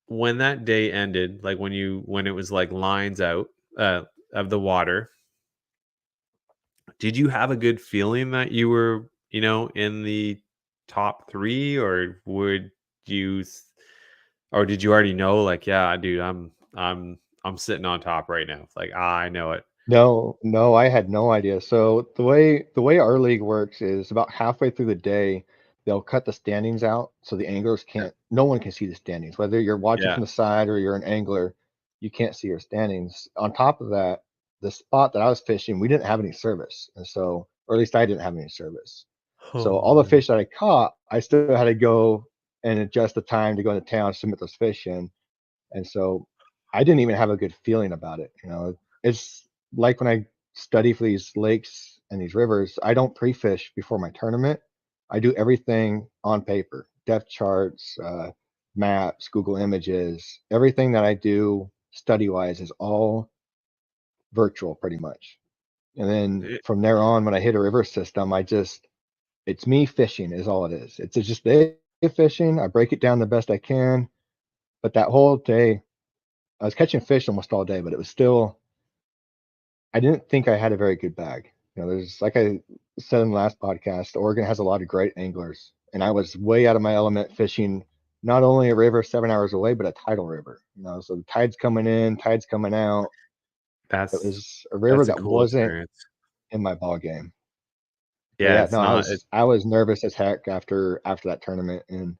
when that day ended, like when it was like lines out uh, of the water, did you have a good feeling that you were, in the top three, or would you, or did you already know, like, yeah, dude, I'm sitting on top right now, like, I know it. No, no, I had no idea. So the way our league works is about halfway through the day, they'll cut the standings out so the anglers Yeah, can't no one can see the standings. Whether you're watching yeah. from the side or you're an angler, you can't see your standings. On top of that, the spot that I was fishing, we didn't have any service. And so, or at least I didn't have any service. So all the Oh, fish that I caught, I still had to go and adjust the time to go into town, submit those fish in. And so I didn't even have a good feeling about it. It's like when I study for these lakes and these rivers, I don't pre-fish before my tournament. I do everything on paper, depth charts, maps, Google Images, everything that I do study wise is all virtual pretty much. And then it, from there on, when I hit a river system, it's me fishing is all it is. It's just day fishing. I break it down the best I can. But that whole day, I was catching fish almost all day, but it was still, I didn't think I had a very good bag. There's, like I said in the last podcast, Oregon has a lot of great anglers, and I was way out of my element fishing not only a river 7 hours away, but a tidal river. So the tide's coming in, tide's coming out. It that's was a river that's a that cool wasn't experience. in my ball game. But Yeah, yeah, it's no, I not. was I was nervous as heck after that tournament, and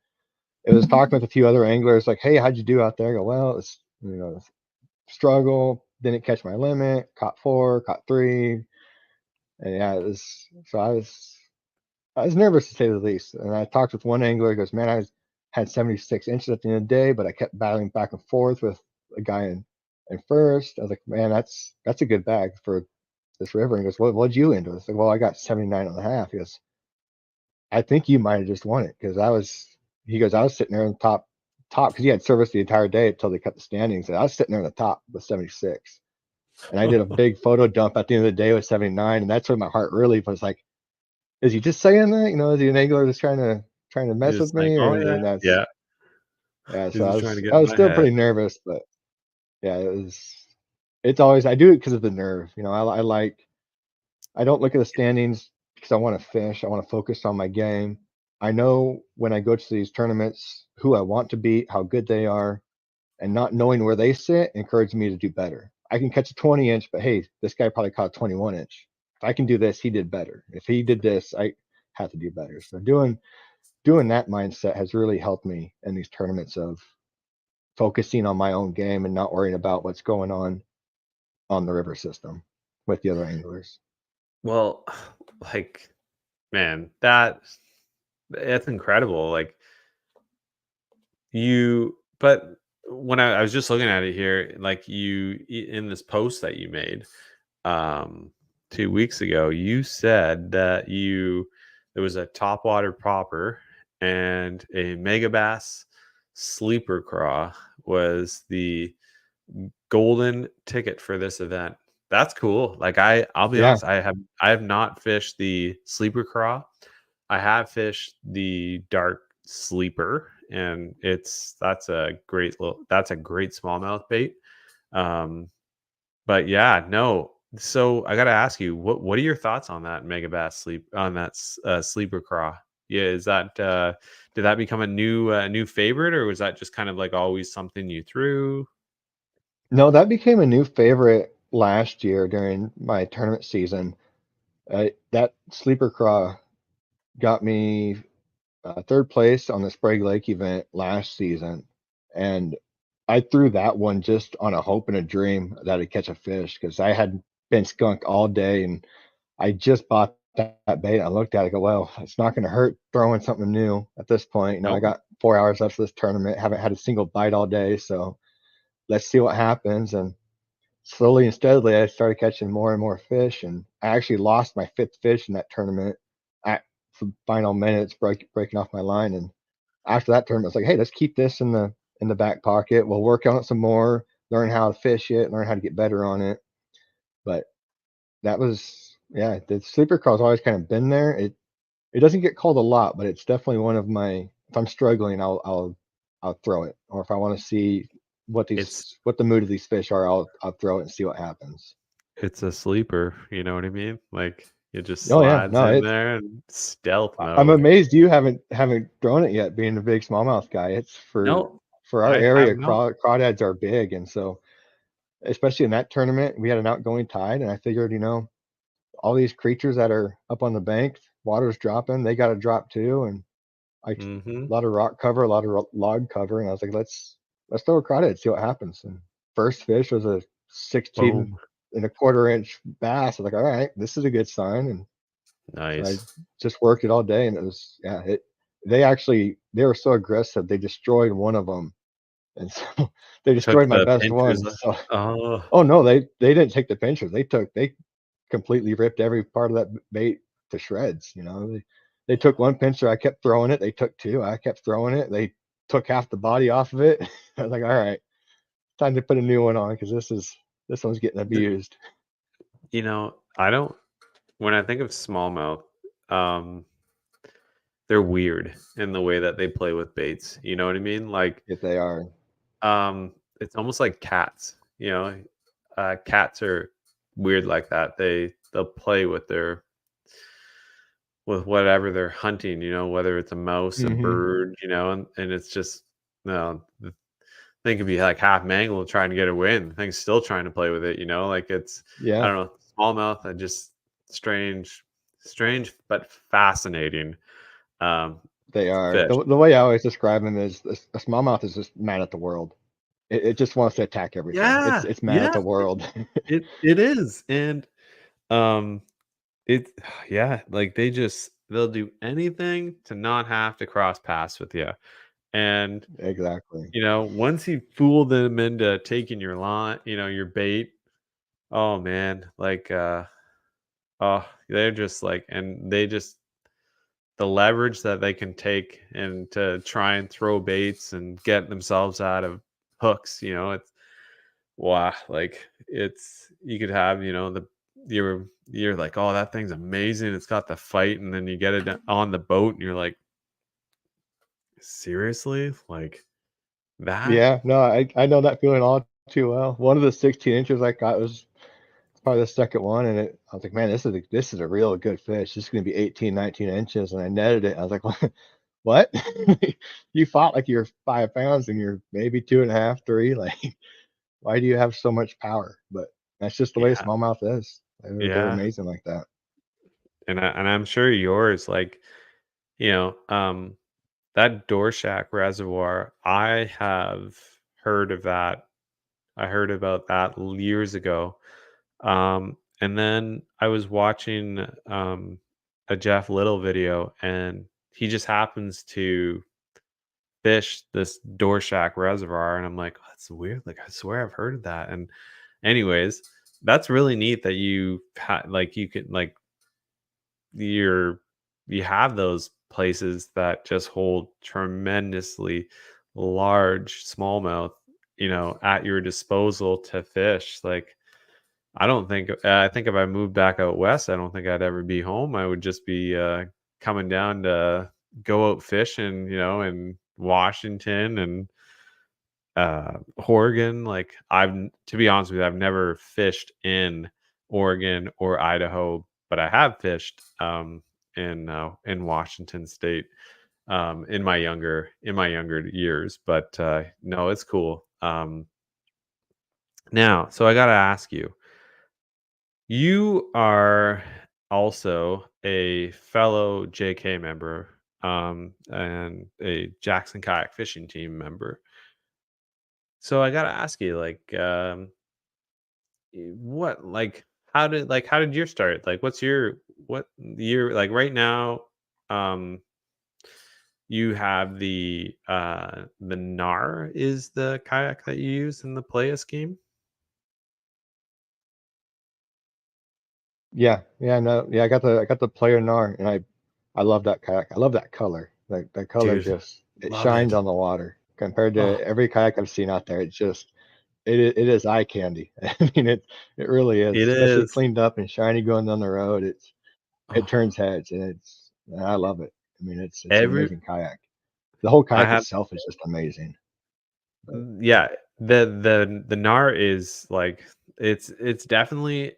it was talking with a few other anglers like, "Hey, how'd you do out there?" I go, "Well, it's struggle. Didn't catch my limit. Caught four, caught three, and yeah, it was. So I was nervous to say the least. And I talked with one angler. He goes, "Man, had 76 inches at the end of the day, but I kept battling back and forth with a guy in first." I was like, "Man, that's a good bag for this river." And he goes, "What'd you into?" I was like, "Well, I got 79 and a half." He goes, "I think you might have just won it because I was." He goes, "I was sitting there in the top because he had service the entire day until they cut the standings. And I was sitting there in the top with 76." And I did a big photo dump at the end of the day with 79, and that's when my heart really was like, "Is he just saying that? Is he an angler just trying to mess You're with just like, me?" oh Or yeah, and that's yeah. yeah. So He's I just trying was to get I in was my still head. pretty nervous, but yeah, it's always I do it because of the nerve. I don't look at the standings because I want to fish. I want to focus on my game. I know when I go to these tournaments who I want to beat, how good they are, and not knowing where they sit encourages me to do better. I can catch a 20 inch, but hey, this guy probably caught a 21 inch. If I can do this, he did better. If he did this, I have to do better. So doing that mindset has really helped me in these tournaments of focusing on my own game and not worrying about what's going on the river system with the other anglers. Well, like, man, that's incredible. Like, but when I was just looking at it here, like, in this post that you made, um 2 weeks ago, you said that there was a topwater popper and a mega bass sleeper craw was the golden ticket for this event. That's cool. Like, I'll be Yeah, honest, I have not fished the sleeper craw. I have fished the dark sleeper, and that's a great smallmouth bait. Um, but yeah, no. So I got to ask you, what are your thoughts on that mega bass sleeper craw? Yeah, is that did that become a new favorite, or was that just kind of like always something you threw? no, that became a new favorite last year during my tournament season. That sleeper craw got me third place on the Sprague Lake event last season, and I threw that one just on a hope and a dream that I'd catch a fish because I had been skunked all day, and I just bought that bait. I looked at it, I go, well, it's not going to hurt throwing something new at this point. I Nope. got 4 hours left of this tournament, haven't had a single bite all day, so let's see what happens. And slowly and steadily, I started catching more and more fish, and I actually lost my fifth fish in that tournament at the final minutes, breaking off my line. And after that tournament, I was like, hey, let's keep this in the back pocket. We'll work on it some more. learn how to fish it, learn how to get better on it. But that was, yeah, the sleeper craw's always kind of been there. It doesn't get called a lot, but it's definitely one of my. If I'm struggling, I'll throw it, or if I want to see what It's the mood of these fish are, I'll throw it and see what happens. it's a sleeper, you know what I mean? Like it just Oh yeah, slides no, in it's. there and stealth I'm mode. amazed you haven't thrown it yet, being a big smallmouth guy. It's No, for our I have area, not. crawdads are big, and so especially in that tournament, we had an outgoing tide, and I figured, all these creatures that are up on the bank, water's dropping, they got to drop too, and a Mm-hmm. lot of rock cover, a lot of log cover, and I was like, let's throw a crawdad, see what happens. And first fish was a 16 Boom. and a quarter inch bass. I was like, all right, this is a good sign. And so I Nice. just worked it all day, and it was, yeah, they were so aggressive, they destroyed one of them, and so they Took destroyed my the best pinchers. one. So, Oh, oh no, they didn't take the pincher. They completely ripped every part of that bait to shreds. They took one pincher. I kept throwing it. They took two. I kept throwing it. They took half the body off of it. I was like, all right, time to put a new one on, because this one's getting abused. I don't. When I think of smallmouth, um, they're weird in the way that they play with baits. You know what I mean? Like, If they are. it's almost like cats. Cats are weird like that. They'll play with whatever they're hunting. Whether it's a mouse, a Hmm. bird. And it's just the thing could be like half mangled trying to get a win. The thing's still trying to play with it. Like I Yeah, don't know, smallmouth. I just strange but fascinating. Um, they are. Fish. The way I always describe them is a smallmouth is just mad at the world. It just wants to attack everything. Yeah, It's mad at yeah, the world. it is, and um, it yeah, like they'll do anything to not have to cross paths with you, and Exactly. once you fool them into taking your line, your bait. Oh man, like oh, they're just like, and they just the leverage that they can take and to try and throw baits and get themselves out of hooks. It's wow, like you could have, you're like, oh, that thing's amazing. It's got the fight, and then you get it on the boat, and you're like, seriously, like that? Yeah, no, I know that feeling all too well. One of the 16 inches I got was probably the second one, and I was like, man, this is a real good fish. This is gonna be 18, 19 inches, and I netted it. I was like, what? You fought like you're 5 pounds, and you're maybe two and a half, three. Like, why do you have so much power? But that's just the way Yeah, smallmouth is. They're yeah, amazing like that. and I'm sure yours, like, you know, um, that Dorshak Reservoir. I have heard of that. I heard about that years ago. And then I was watching a Jeff Little video, and he just happens to fish this Dorshak Reservoir, and I'm like, oh, that's weird. Like, I swear I've heard of that. And anyways, that's really neat that like you could like you're you have those places that just hold tremendously large smallmouth, at your disposal to fish. Like, I think if I moved back out west, I don't think I'd ever be home. I would just be coming down to go out fishing, in Washington and Oregon. Like, to be honest with you, I've never fished in Oregon or Idaho, but I have fished in Washington State in my younger years. But no, it's cool. Now, so I got to ask you. You are also a fellow JK member, and a Jackson Kayak Fishing team member. So I gotta ask you, like, what, like, how did you start? Like, what year? Like right now, um, you have the NAR is the kayak that you use in the Playa scheme. Yeah, yeah, no, yeah. I got the player NAR, and I love that kayak. I love that color. Like that color Dude, just it love shines it. on the water compared to Oh, every kayak I've seen out there. It's just it is eye candy. I mean, it really is, It especially is. cleaned up and shiny going down the road. It Oh, turns heads, and I love it. I mean, it's an every amazing kayak. The whole I kayak have itself is just amazing. But yeah, the NAR is like it's definitely,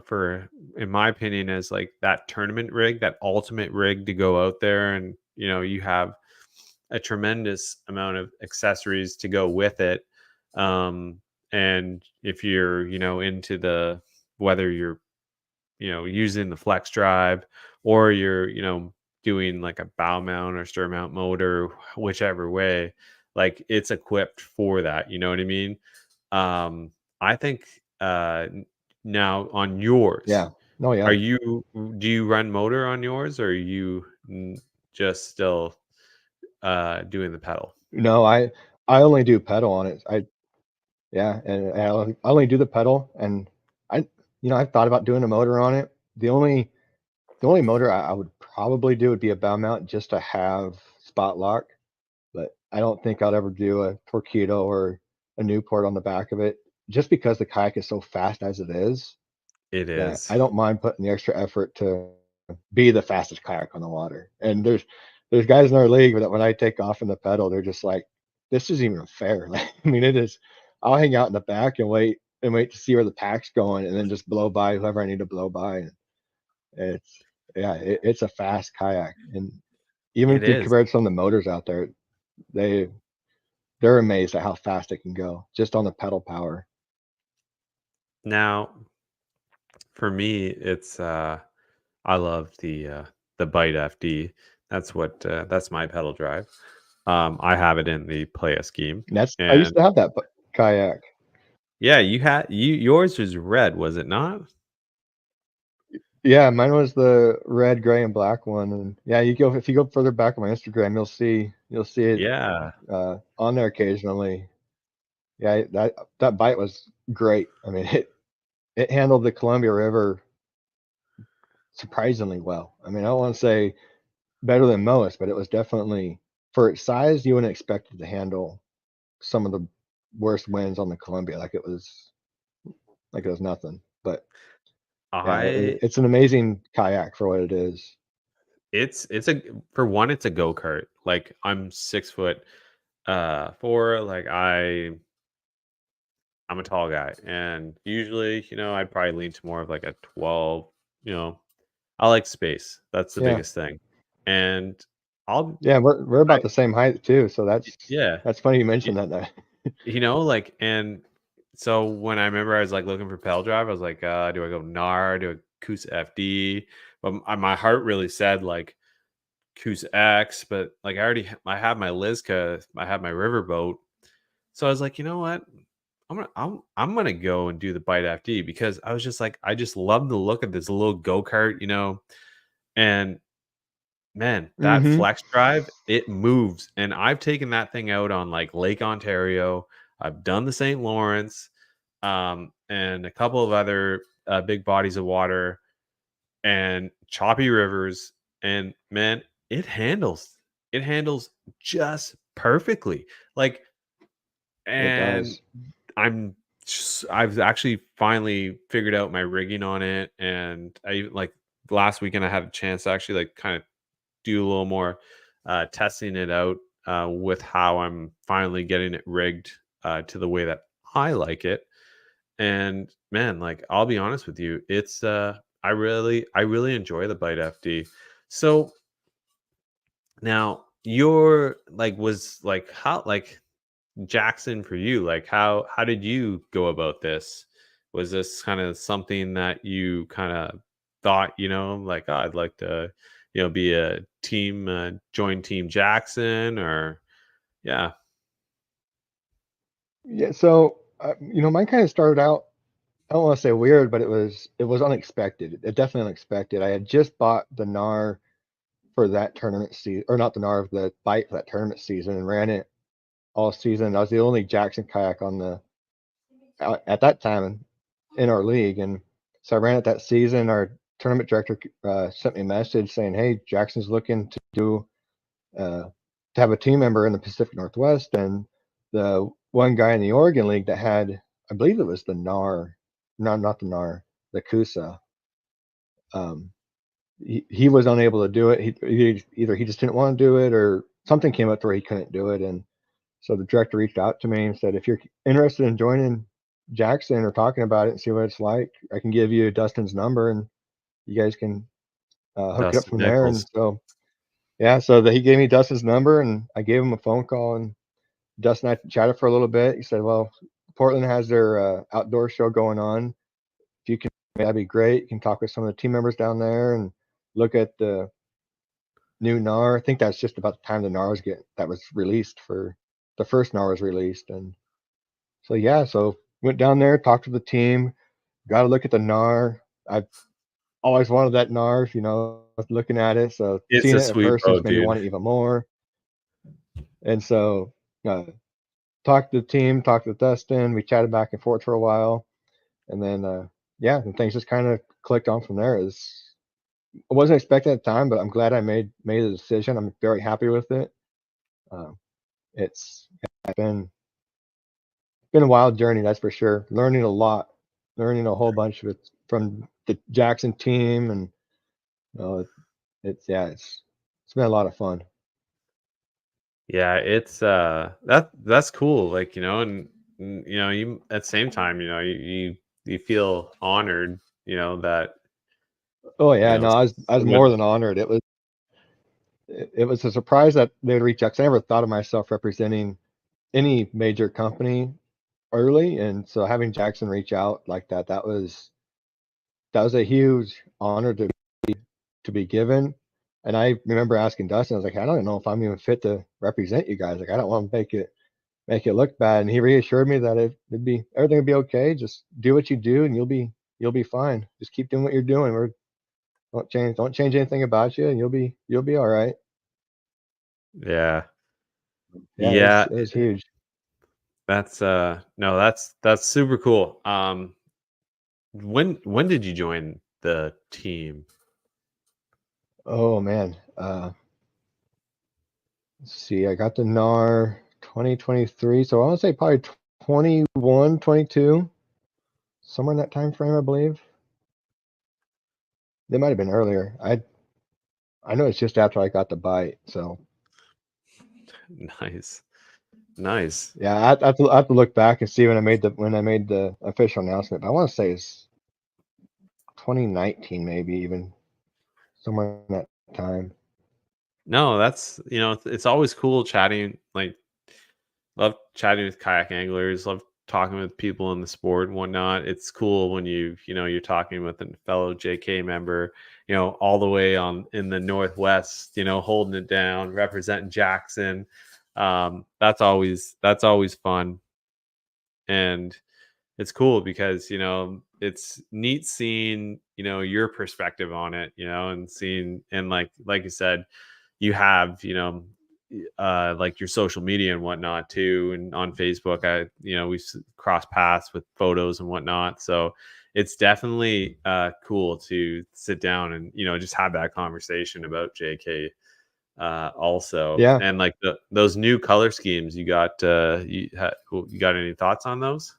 for in my opinion is like that tournament rig, that ultimate rig to go out there and, you have a tremendous amount of accessories to go with it. And if you're, into whether you're, using the flex drive or you're, doing like a bow mount or stern mount motor, whichever way, like it's equipped for that. You know what I mean? I think now on yours, yeah, no, are yeah. you do you run motor on yours or are you just still doing the pedal? No, I only do pedal on it. Yeah, and I only do the pedal, and I've thought about doing a motor on it. The only motor I would probably do would be a bow mount just to have spot lock, but I don't think I'll ever do a Torpedo or a Newport on the back of it, just because the kayak is so fast as it is, It that is. I don't mind putting the extra effort to be the fastest kayak on the water. And there's guys in our league that when I take off in the pedal, they're just like, "This isn't even fair." Like, I mean, it is. I'll hang out in the back and wait to see where the pack's going, and then just blow by whoever I need to blow by. And it's yeah, it's a fast kayak, and even It if you is. compare it to some of the motors out there, they they're amazed at how fast it can go just on the pedal power. Now, for me, it's I love the Bite FD. That's my pedal drive. I have it in the Playa scheme, And I used and to have that kayak. yeah, yours was red, was it not? Yeah, mine was the red, gray, and black one. And yeah, if you go further back on my Instagram, you'll see it Yeah, on there occasionally. Yeah, that bite was great. I mean, it handled the Columbia River surprisingly well. I mean, I don't want to say better than most, but it was definitely, for its size, you wouldn't expect it to handle some of the worst winds on the Columbia. Like it was nothing. But yeah, I it's an amazing kayak for what it is. it's a for one, it's a go kart. Like I'm 6 foot 4. Like I'm a tall guy, and usually, I'd probably lean to more of like a 12. You know, I like space. That's the Yeah. biggest thing, and I'll Yeah, we're I about the same height too, so yeah. that's funny you mentioned that. Like, and so when I remember I was like looking for pedal drive, I was like, do I go NAR? Do I Coosa FD? But my heart really said like Coosa X, but like I have my Lizka, I have my riverboat. So I was like, you know what? I'm gonna go and do the Bite FD because I was just like, I just love the look of this little go-kart, and man, that Mhm. flex drive, it moves, and I've taken that thing out on, like, Lake Ontario. I've done the St. Lawrence, and a couple of other, big bodies of water and choppy rivers, and man, it handles just perfectly. Like, It and does. I've actually finally figured out my rigging on it, and like, last weekend, I had a chance to actually, like, kinda do a little more testing it out with how I'm finally getting it rigged to the way that I like it. And man, like I'll be honest with you, it's I really enjoy the Bite FD. So now you're like was like how like Jackson for you, like how did you go about this? Was this kind of something that you kind of thought, like, oh, I'd like to, be a team, join Team Jackson, or yeah, Yeah, so mine kind of started out. I don't want to say weird, but it was unexpected. It definitely unexpected. I had just bought the NAR for that tournament season, or not the NAR, the bite for that tournament season, and ran it all season. I was the only Jackson kayak on the at that time in our league, and so I ran it that season. Our tournament director sent me a message saying, "Hey, Jackson's looking to do uh, to have a team member in the Pacific Northwest, and the one guy in the Oregon League that had, I believe it was the NAR, no, not the NAR, the Coosa. He was unable to do it. Either he just didn't want to do it, or something came up to where he couldn't do it. And so the director reached out to me and said, if you're interested in joining Jackson or talking about it and see what it's like, I can give you Dustin's number and you guys can hook it up Dustin from there. And Nichols. so, yeah, so he gave me Dustin's number and I gave him a phone call, and Dustin and I chatted for a little bit. He said, well, Portland has their outdoor show going on. If you can, that'd be great. You can talk with some of the team members down there and look at the new NAR. I think that's just about the time the NAR was released for the first NAR was released. And so, yeah, so went down there, talked to the team, got to look at the NAR. I've always wanted that NAR, looking at it. So It's seeing a it in sweet person boat, just made me dude. want it even more. And so, talked to the team, talked to Dustin. We chatted back and forth for a while. And then, yeah, and things just kind of clicked on from there. I wasn't expecting at the time, but I'm glad I made the decision. I'm very happy with it. It's been a wild journey, that's for sure. Learning a lot, learning a whole bunch of it from the Jackson team, and it's been a lot of fun. Yeah, it's that's cool. Like, and you at the same time, you feel honored, that Oh yeah, no, I was more someone. than honored. It was a surprise that they'd reach out, 'cause I never thought of myself representing any major company early, and so having Jackson reach out like that was a huge honor to be given. And I remember asking Dustin, I was like, I don't know if I'm even fit to represent you guys. Like, I don't want to make it look bad. And he reassured me that everything would be okay. Just do what you do, and you'll be fine. Just keep doing what you're doing. Don't change anything about you, and you'll be all right. Yeah. Yeah, it was Yeah, it was huge. that's no, that's super cool. When did you join the team? Oh man. Let's see. I got the NAR 2023, so I want to say probably 21, 22, somewhere in that time frame, I believe. They might have been earlier. I know it's just after I got the bite. So Nice. Nice. yeah, I have to look back and see when I made the official announcement. But I want to say it's 2019, maybe even somewhere in that time. No, that's, it's always cool chatting, like, love chatting with kayak anglers, love talking with people in the sport and whatnot. It's cool when you're talking with a fellow JK member, all the way on in the Northwest, holding it down, representing Jackson. That's always fun. And it's cool because, it's neat seeing, your perspective on it, and seeing, and like you said, you have, like your social media and whatnot too. And on Facebook, we cross paths with photos and whatnot. So it's definitely cool to sit down and, just have that conversation about JK also. Yeah. And like those new color schemes you got any thoughts on those?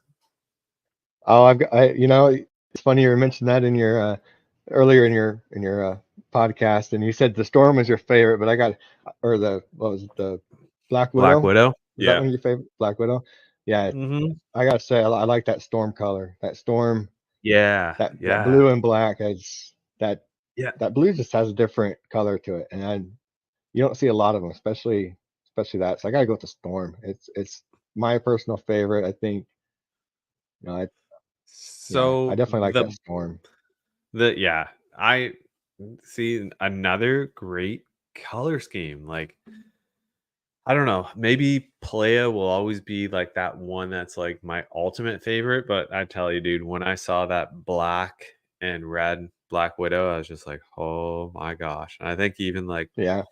Oh, it's funny you mentioned that in your earlier in your podcast, and you said the Storm was your favorite, but or what was it, the Black Black Widow? Widow. Was that Yeah. one of your favorite? Black Widow? Yeah, Hmm. I gotta say I like that Storm color. That Storm, Yeah. that Yeah. blue and black has Yeah. that blue just has a different color to it, and you don't see a lot of them, especially that. So I gotta go with the Storm. It's my personal favorite. I think, you know, I yeah, I So definitely like that Storm. yeah, I see another great color scheme. Like, I don't know, maybe Playa will always be like that one that's like my ultimate favorite. But I tell you, dude, when I saw that black and red Black Widow, I was just like, oh my gosh. And I think even like Yeah.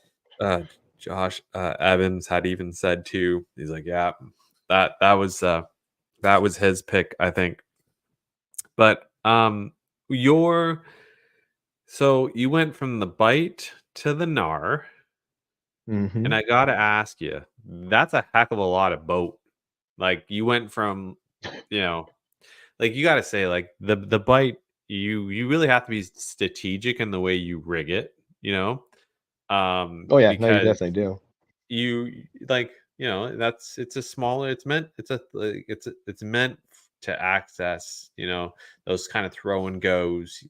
uh Josh Evans had even said too, he's like, yeah, that was his pick, I think. But your so you went from the bite to the gnar, Hmm. and I gotta ask you, that's a heck of a lot of boat. Like you went from, you know, like you got to say like the bite, you really have to be strategic in the way you rig it, Oh yeah, no, you because definitely do. you like, that's it's a smaller, it's meant, it's meant to access, those kind of throw and goes,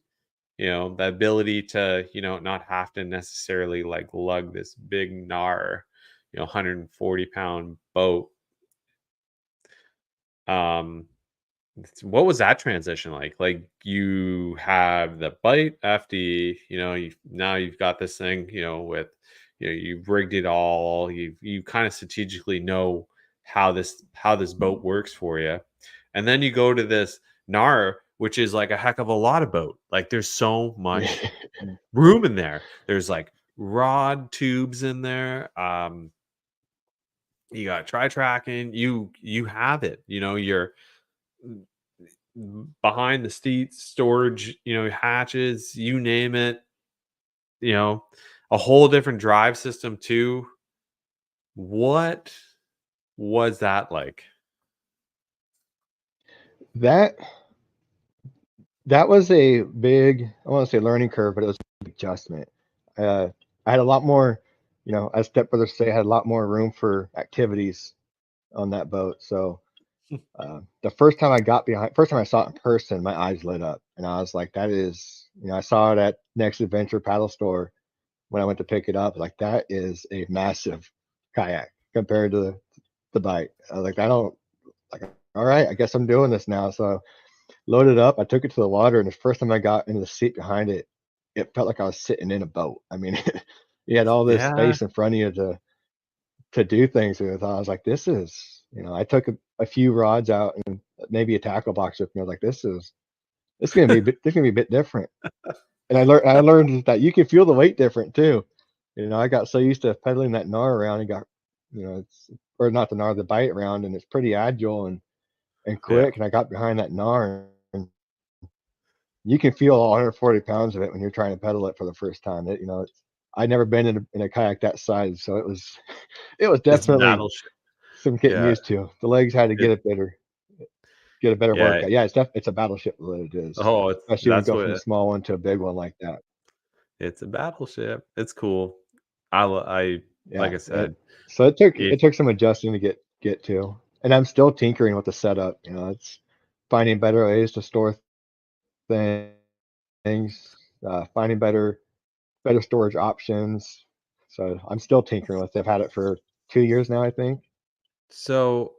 the ability to, not have to necessarily like lug this big gnar, 140-pound boat. um what was that transition like? Like you have the bite FD, now you've got this thing, with, you've rigged it all. You kind of strategically know how this boat works for you. And then you go to this NAR, which is like a heck of a lot of boat. Like there's so much room in there. There's like rod tubes in there. You got tri tracking. You have it. You're behind the seat storage, hatches, you name it, you know, a whole different drive system too. What was that like? That that was a big, I want to say learning curve, but it was a big adjustment. I had a lot more, as stepbrother say, I had a lot more room for activities on that boat. So the first time I saw it in person, my eyes lit up, and I was like, "That is," I saw it at Next Adventure Paddle Store when I went to pick it up. Like that is a massive kayak compared to the bite. I was like, I don't like. All right, I guess I'm doing this now. So loaded up. I took it to the water, and the first time I got into the seat behind it, it felt like I was sitting in a boat. I mean, you had all this Yeah, space in front of you to do things with. I was like, this is, I took a few rods out and maybe a tackle box with me. I was like, this is gonna be this is gonna be a bit different. And I learned that you can feel the weight different too. I got so used to pedaling that gnar around and got, it's or not the gnar, the bite around, and it's pretty agile and yeah, quick. And I got behind that gnar, and you can feel all 140 pounds of it when you're trying to pedal it for the first time. I'd never been in a kayak that size, so it was it was it's definitely battleship. some getting Yeah, used to. The legs had to it, get a better yeah. workout. Yeah, it's a battleship what it is, Oh, especially when you that's go from a what small one to a big one like that. it's a battleship. It's cool. I like Yeah, I said, so it took it. it took some adjusting to get to, and I'm still tinkering with the setup. It's finding better ways to store things, finding better storage options. So I'm still tinkering with it. I've had it for 2 years now, I think. So,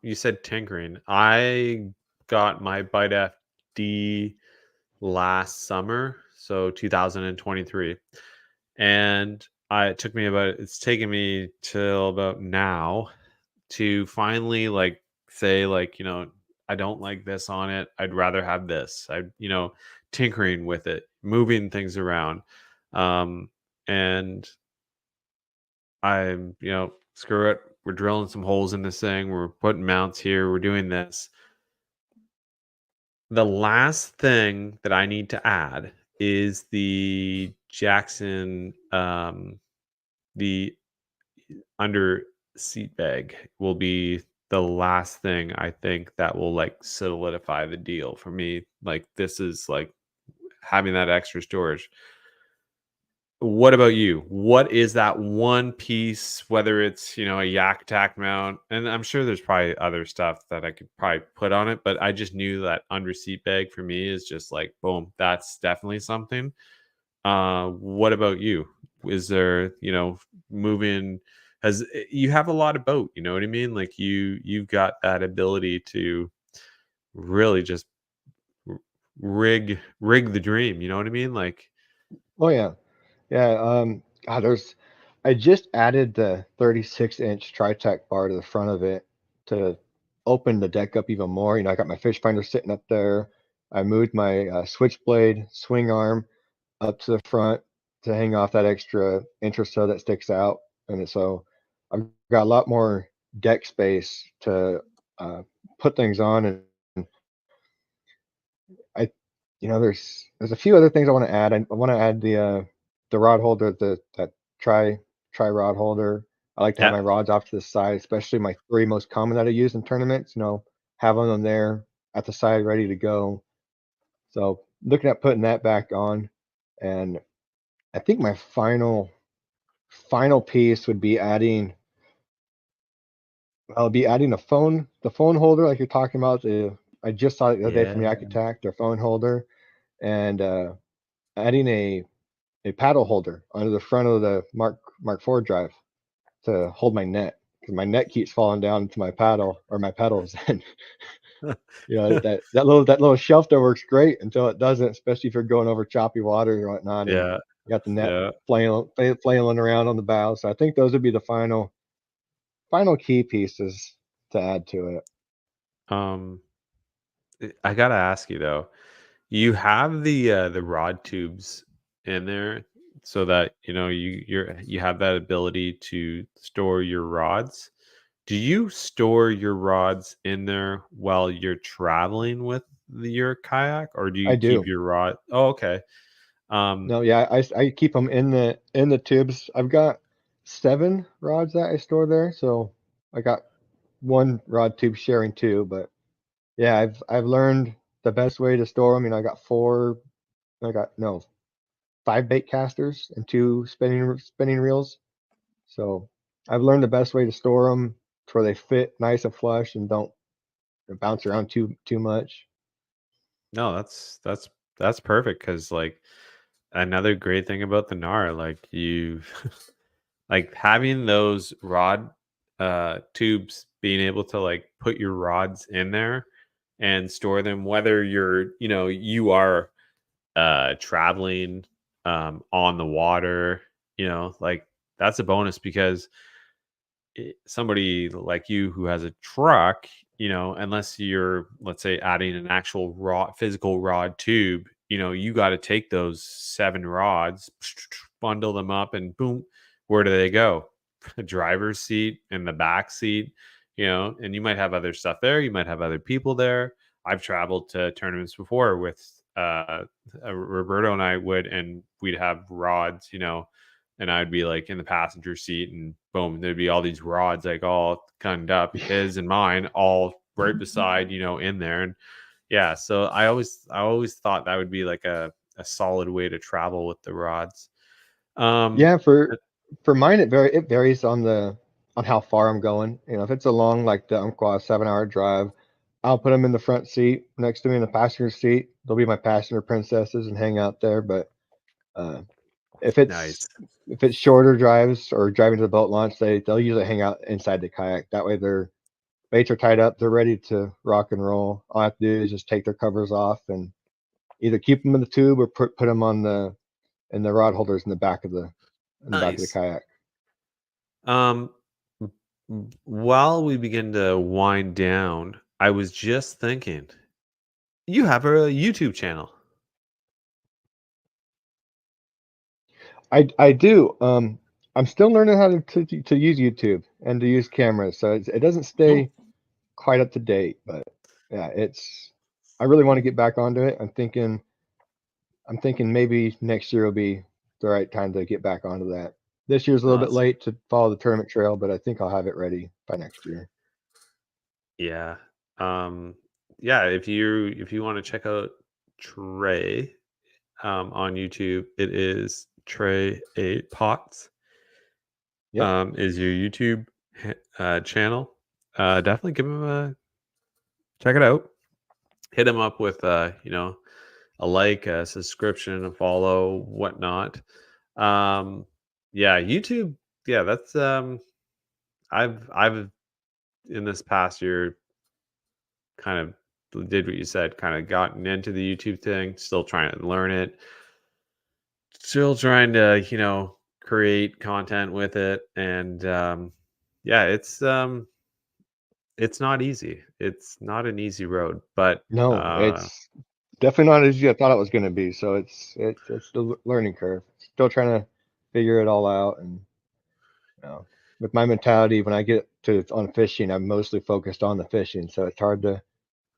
you said tinkering. I got my Bite FD last summer, so 2023. And it's taken me till about now to finally like say like, I don't like this on it. I'd rather have this. Tinkering with it, moving things around. Um, and I'm, screw it. We're drilling some holes in this thing. We're putting mounts here. We're doing this. The last thing that I need to add is the Jackson, the under seat bag will be the last thing I think that will like solidify the deal for me. Like this is like having that extra storage. What about you? What is that one piece, whether it's, a yak attack mount, and I'm sure there's probably other stuff that I could probably put on it, but I just knew that under seat bag for me is just like, boom, that's definitely something. What about you? Is there, moving you have a lot of boat, you know what I mean? Like you've got that ability to really just r- rig the dream, you know what I mean? Like, Oh yeah, yeah. God, I just added the 36-inch tri-tac bar to the front of it to open the deck up even more. I got my fish finder sitting up there. I moved my switchblade swing arm up to the front to hang off that extra inch or so that sticks out. And so I've got a lot more deck space to uh, put things on. And I, there's a few other things I want to add. I want to add the rod holder, that tri rod holder. I like to have Yeah. my rods off to the side, especially my 3 most common that I use in tournaments, having them there at the side ready to go. So looking at putting that back on, and I think my final piece would be adding. I'll be adding the phone holder like you're talking about. I just saw it the other day from Yeah. Yak Attack, their phone holder, and adding a paddle holder under the front of the Mark IV drive to hold my net because my net keeps falling down into my paddle or my pedals, and that little shelf there works great until it doesn't, especially if you're going over choppy waters or whatnot, and Yeah. you got the net Yeah. flailing around on the bow. So I think those would be the final key pieces to add to it. Um, I gotta ask you though, you have the rod tubes in there so that you have that ability to store your rods. Do you store your rods in there while you're traveling with your kayak, or do I you keep do. your rod? Oh, okay. Um, No, yeah, I keep them in the tubes. I've got 7 rods that I store there, so I got one rod tube sharing 2. But yeah, I've learned the best way to store them. I got 4. I got no 5 bait casters and 2 spinning reels. So I've learned the best way to store them to where they fit nice and flush and don't bounce around too much. no, that's perfect because like another great thing about the NAR, like you like having those rod tubes, being able to like put your rods in there and store them, whether you are traveling on the water, like that's a bonus because somebody like you who has a truck, unless you're, let's say, adding an actual physical rod tube, you got to take those 7 rods, bundle them up, and boom, where do they go? The driver's seat and the back seat, and you might have other stuff there. You might have other people there. I've traveled to tournaments before with Roberto and I and we'd have rods, and I'd be like in the passenger seat, and boom, there'd be all these rods like all gunned up, his and mine, all right beside, in there. And yeah, so I always thought that would be like a solid way to travel with the rods. Um, Yeah, for mine it varies on how far I'm going. If it's a long like the Umpqua 7-hour drive, I'll put them in the front seat next to me in the passenger seat. They'll be my passenger princesses and hang out there. But uh, if nice, it's shorter drives or driving to the boat launch, they'll usually hang out inside the kayak. That way their baits are tied up, they're ready to rock and roll. All I have to do is just take their covers off and either keep them in the tube or put them on the rod holders in the back of the nice. kayak. Um, while we begin to wind down, I was just thinking, you have a YouTube channel. I do. I'm still learning how to use YouTube and to use cameras, so it doesn't Oh, stay quite up to date. But yeah, I really want to get back onto it. I'm thinking maybe next year will be the right time to get back onto that. This year's a little bit awesome. late to follow the tournament trail, but I think I'll have it ready by next year. Yeah. Um, yeah, if you want to check out Trey on YouTube, it is Trey A Pots Yep. is your YouTube channel. Definitely give him a check it out. Hit him up with a like, a subscription, a follow, whatnot. Um, yeah, YouTube. Yeah, that's I've in this past year kind of did what you said, kind of gotten into the YouTube thing, still trying to learn it, still trying to, create content with it. And yeah, it's not easy. It's not an easy road, but No, it's definitely not as easy as I thought it was going to be. So it's the learning curve. Still trying to figure it all out, and you know, with my mentality, when I get to on fishing, I'm mostly focused on the fishing. So it's hard to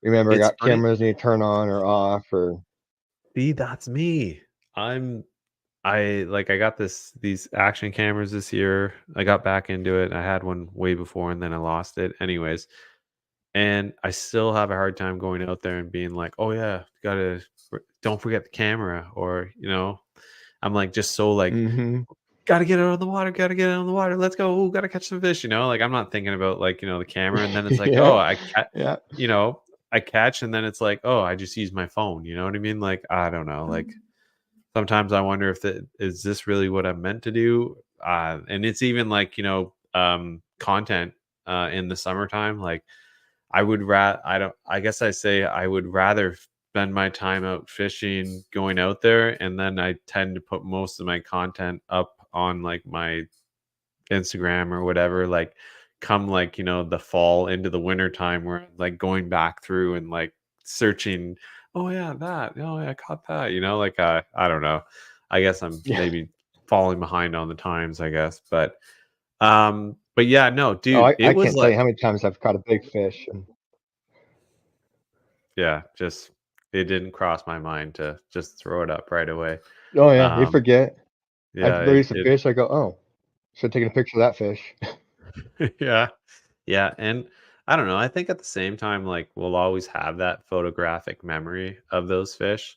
remember I it's got funny. cameras need to turn on or off or See, that's me. I'm I got these action cameras this year. I got back into it. I had one way before and then I lost it. Anyways, and I still have a hard time going out there and being like, "Oh yeah, don't forget the camera," or I'm like just so like, Mm-hmm. "Gotta get out of the water, gotta get out of the water. Let's go. Ooh, gotta catch some fish." Like I'm not thinking about like the camera, and then it's like, Yeah. "Oh, Yeah. I catch," and then it's like, "Oh, I just use my phone." You know what I mean? Like I don't know, like. Sometimes I wonder if is this really what I'm meant to do? And it's even like, content in the summertime. Like I guess I say I would rather spend my time out fishing, going out there. And then I tend to put most of my content up on like my Instagram or whatever, like come like, the fall into the winter time where I'm like going back through and like searching, oh yeah, that, oh yeah, I caught that, like I don't know. I guess I'm Yeah. maybe falling behind on the times, I guess. But yeah, no, Oh, dude, it I was can't tell like you how many times I've caught a big fish. And yeah, just it didn't cross my mind to just throw it up right away. oh yeah, you Um, forget. I yeah, release a fish. I go, oh, should have taken a picture of that fish. yeah. Yeah, and I don't know, I think at the same time, like, we'll always have that photographic memory of those fish.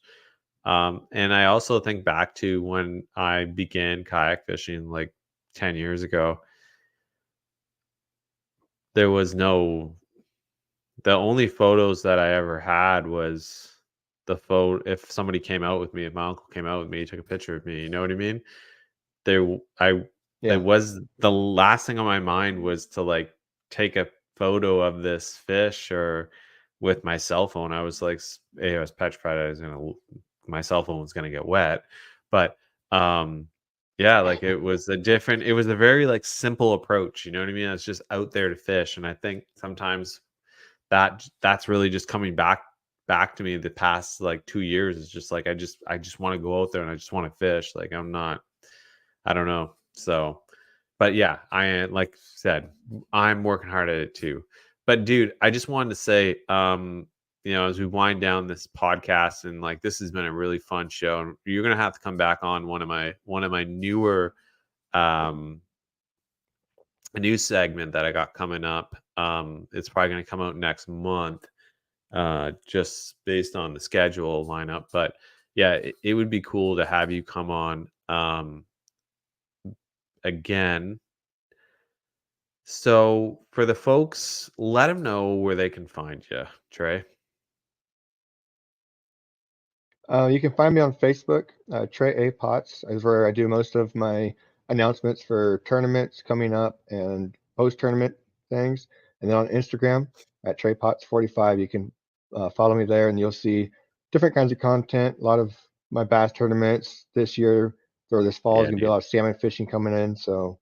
And I also think back to when I began kayak fishing, like, 10 years ago, there was no the only photos that I ever had was the photo if somebody came out with me, if my uncle came out with me, he took a picture of me, you know what I mean? There w I it Yeah. was the last thing on my mind was to, like, take a photo of this fish or with my cell phone. I was, like, I was petrified I was gonna my cell phone was gonna get wet, but, yeah, like, it was a very, like, simple approach, you know what I mean? I was just out there to fish, and I think sometimes that's really just coming back to me the past, like, 2 years. It's just, like, I just wanna go out there and I just wanna fish, like, I don't know. So, but yeah, like I said, I'm working hard at it too. But dude, I just wanted to say, as we wind down this podcast and like this has been a really fun show, and you're gonna have to come back on one of my newer um a new segment that I got coming up. It's probably gonna come out next month, just based on the schedule lineup. But yeah, it would be cool to have you come on again. So for the folks, let them know where they can find you, Trey. You can find me on Facebook. Trey A Potts is where I do most of my announcements for tournaments coming up and post tournament things. And then on Instagram at Trey Potts 45, you can follow me there, and you'll see different kinds of content. A lot of my bass tournaments this year or this fall is Yeah, going to be a dude. lot of salmon fishing coming in. So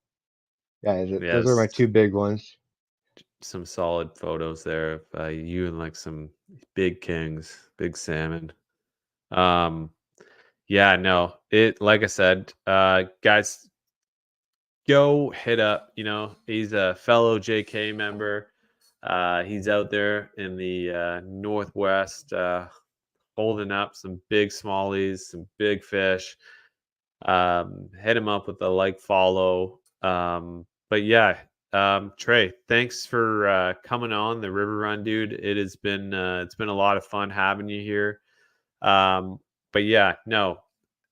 yeah, those are Yes, my two big ones. some solid photos there of you and like some big kings, big salmon. Um, yeah, no, it like I said, guys, go hit up. He's a fellow JK member. He's out there in the Northwest, holding up some big smallies, some big fish. Hit him up with a like, follow. But yeah, Trey, thanks for coming on the River Run, dude. It's been a lot of fun having you here. But yeah, no,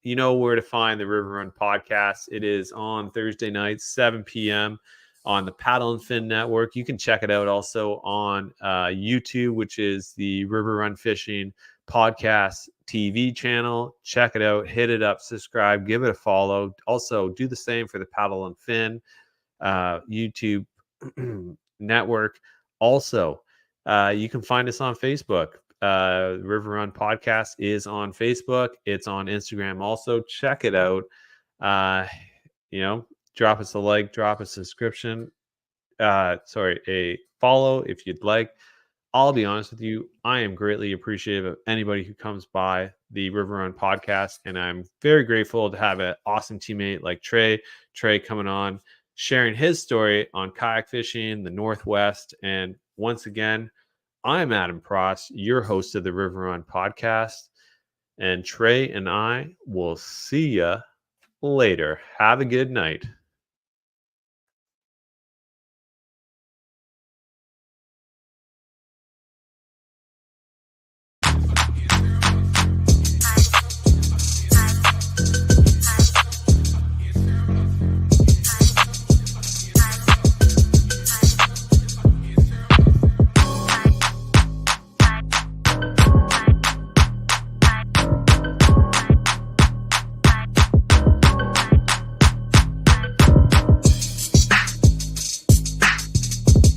you know where to find the River Run podcast. It is on Thursday nights, 7 p.m. on the Paddle and Fin Network. You can check it out also on YouTube, which is the River Run Fishing podcast TV channel. Check it out, hit it up, subscribe, give it a follow. Also, do the same for the Paddle and Fin YouTube network. Also, you can find us on Facebook. River Run Podcast is on Facebook. It's on Instagram. Also, check it out. Uh, drop us a like, drop a subscription. A follow if you'd like. I'll be honest with you, I am greatly appreciative of anybody who comes by the River Run podcast, and I'm very grateful to have an awesome teammate like Trey. Trey coming on, sharing his story on kayak fishing, the Northwest. And once again, I'm Adam Pross, your host of the River Run podcast, and Trey and I will see ya later. Have a good night.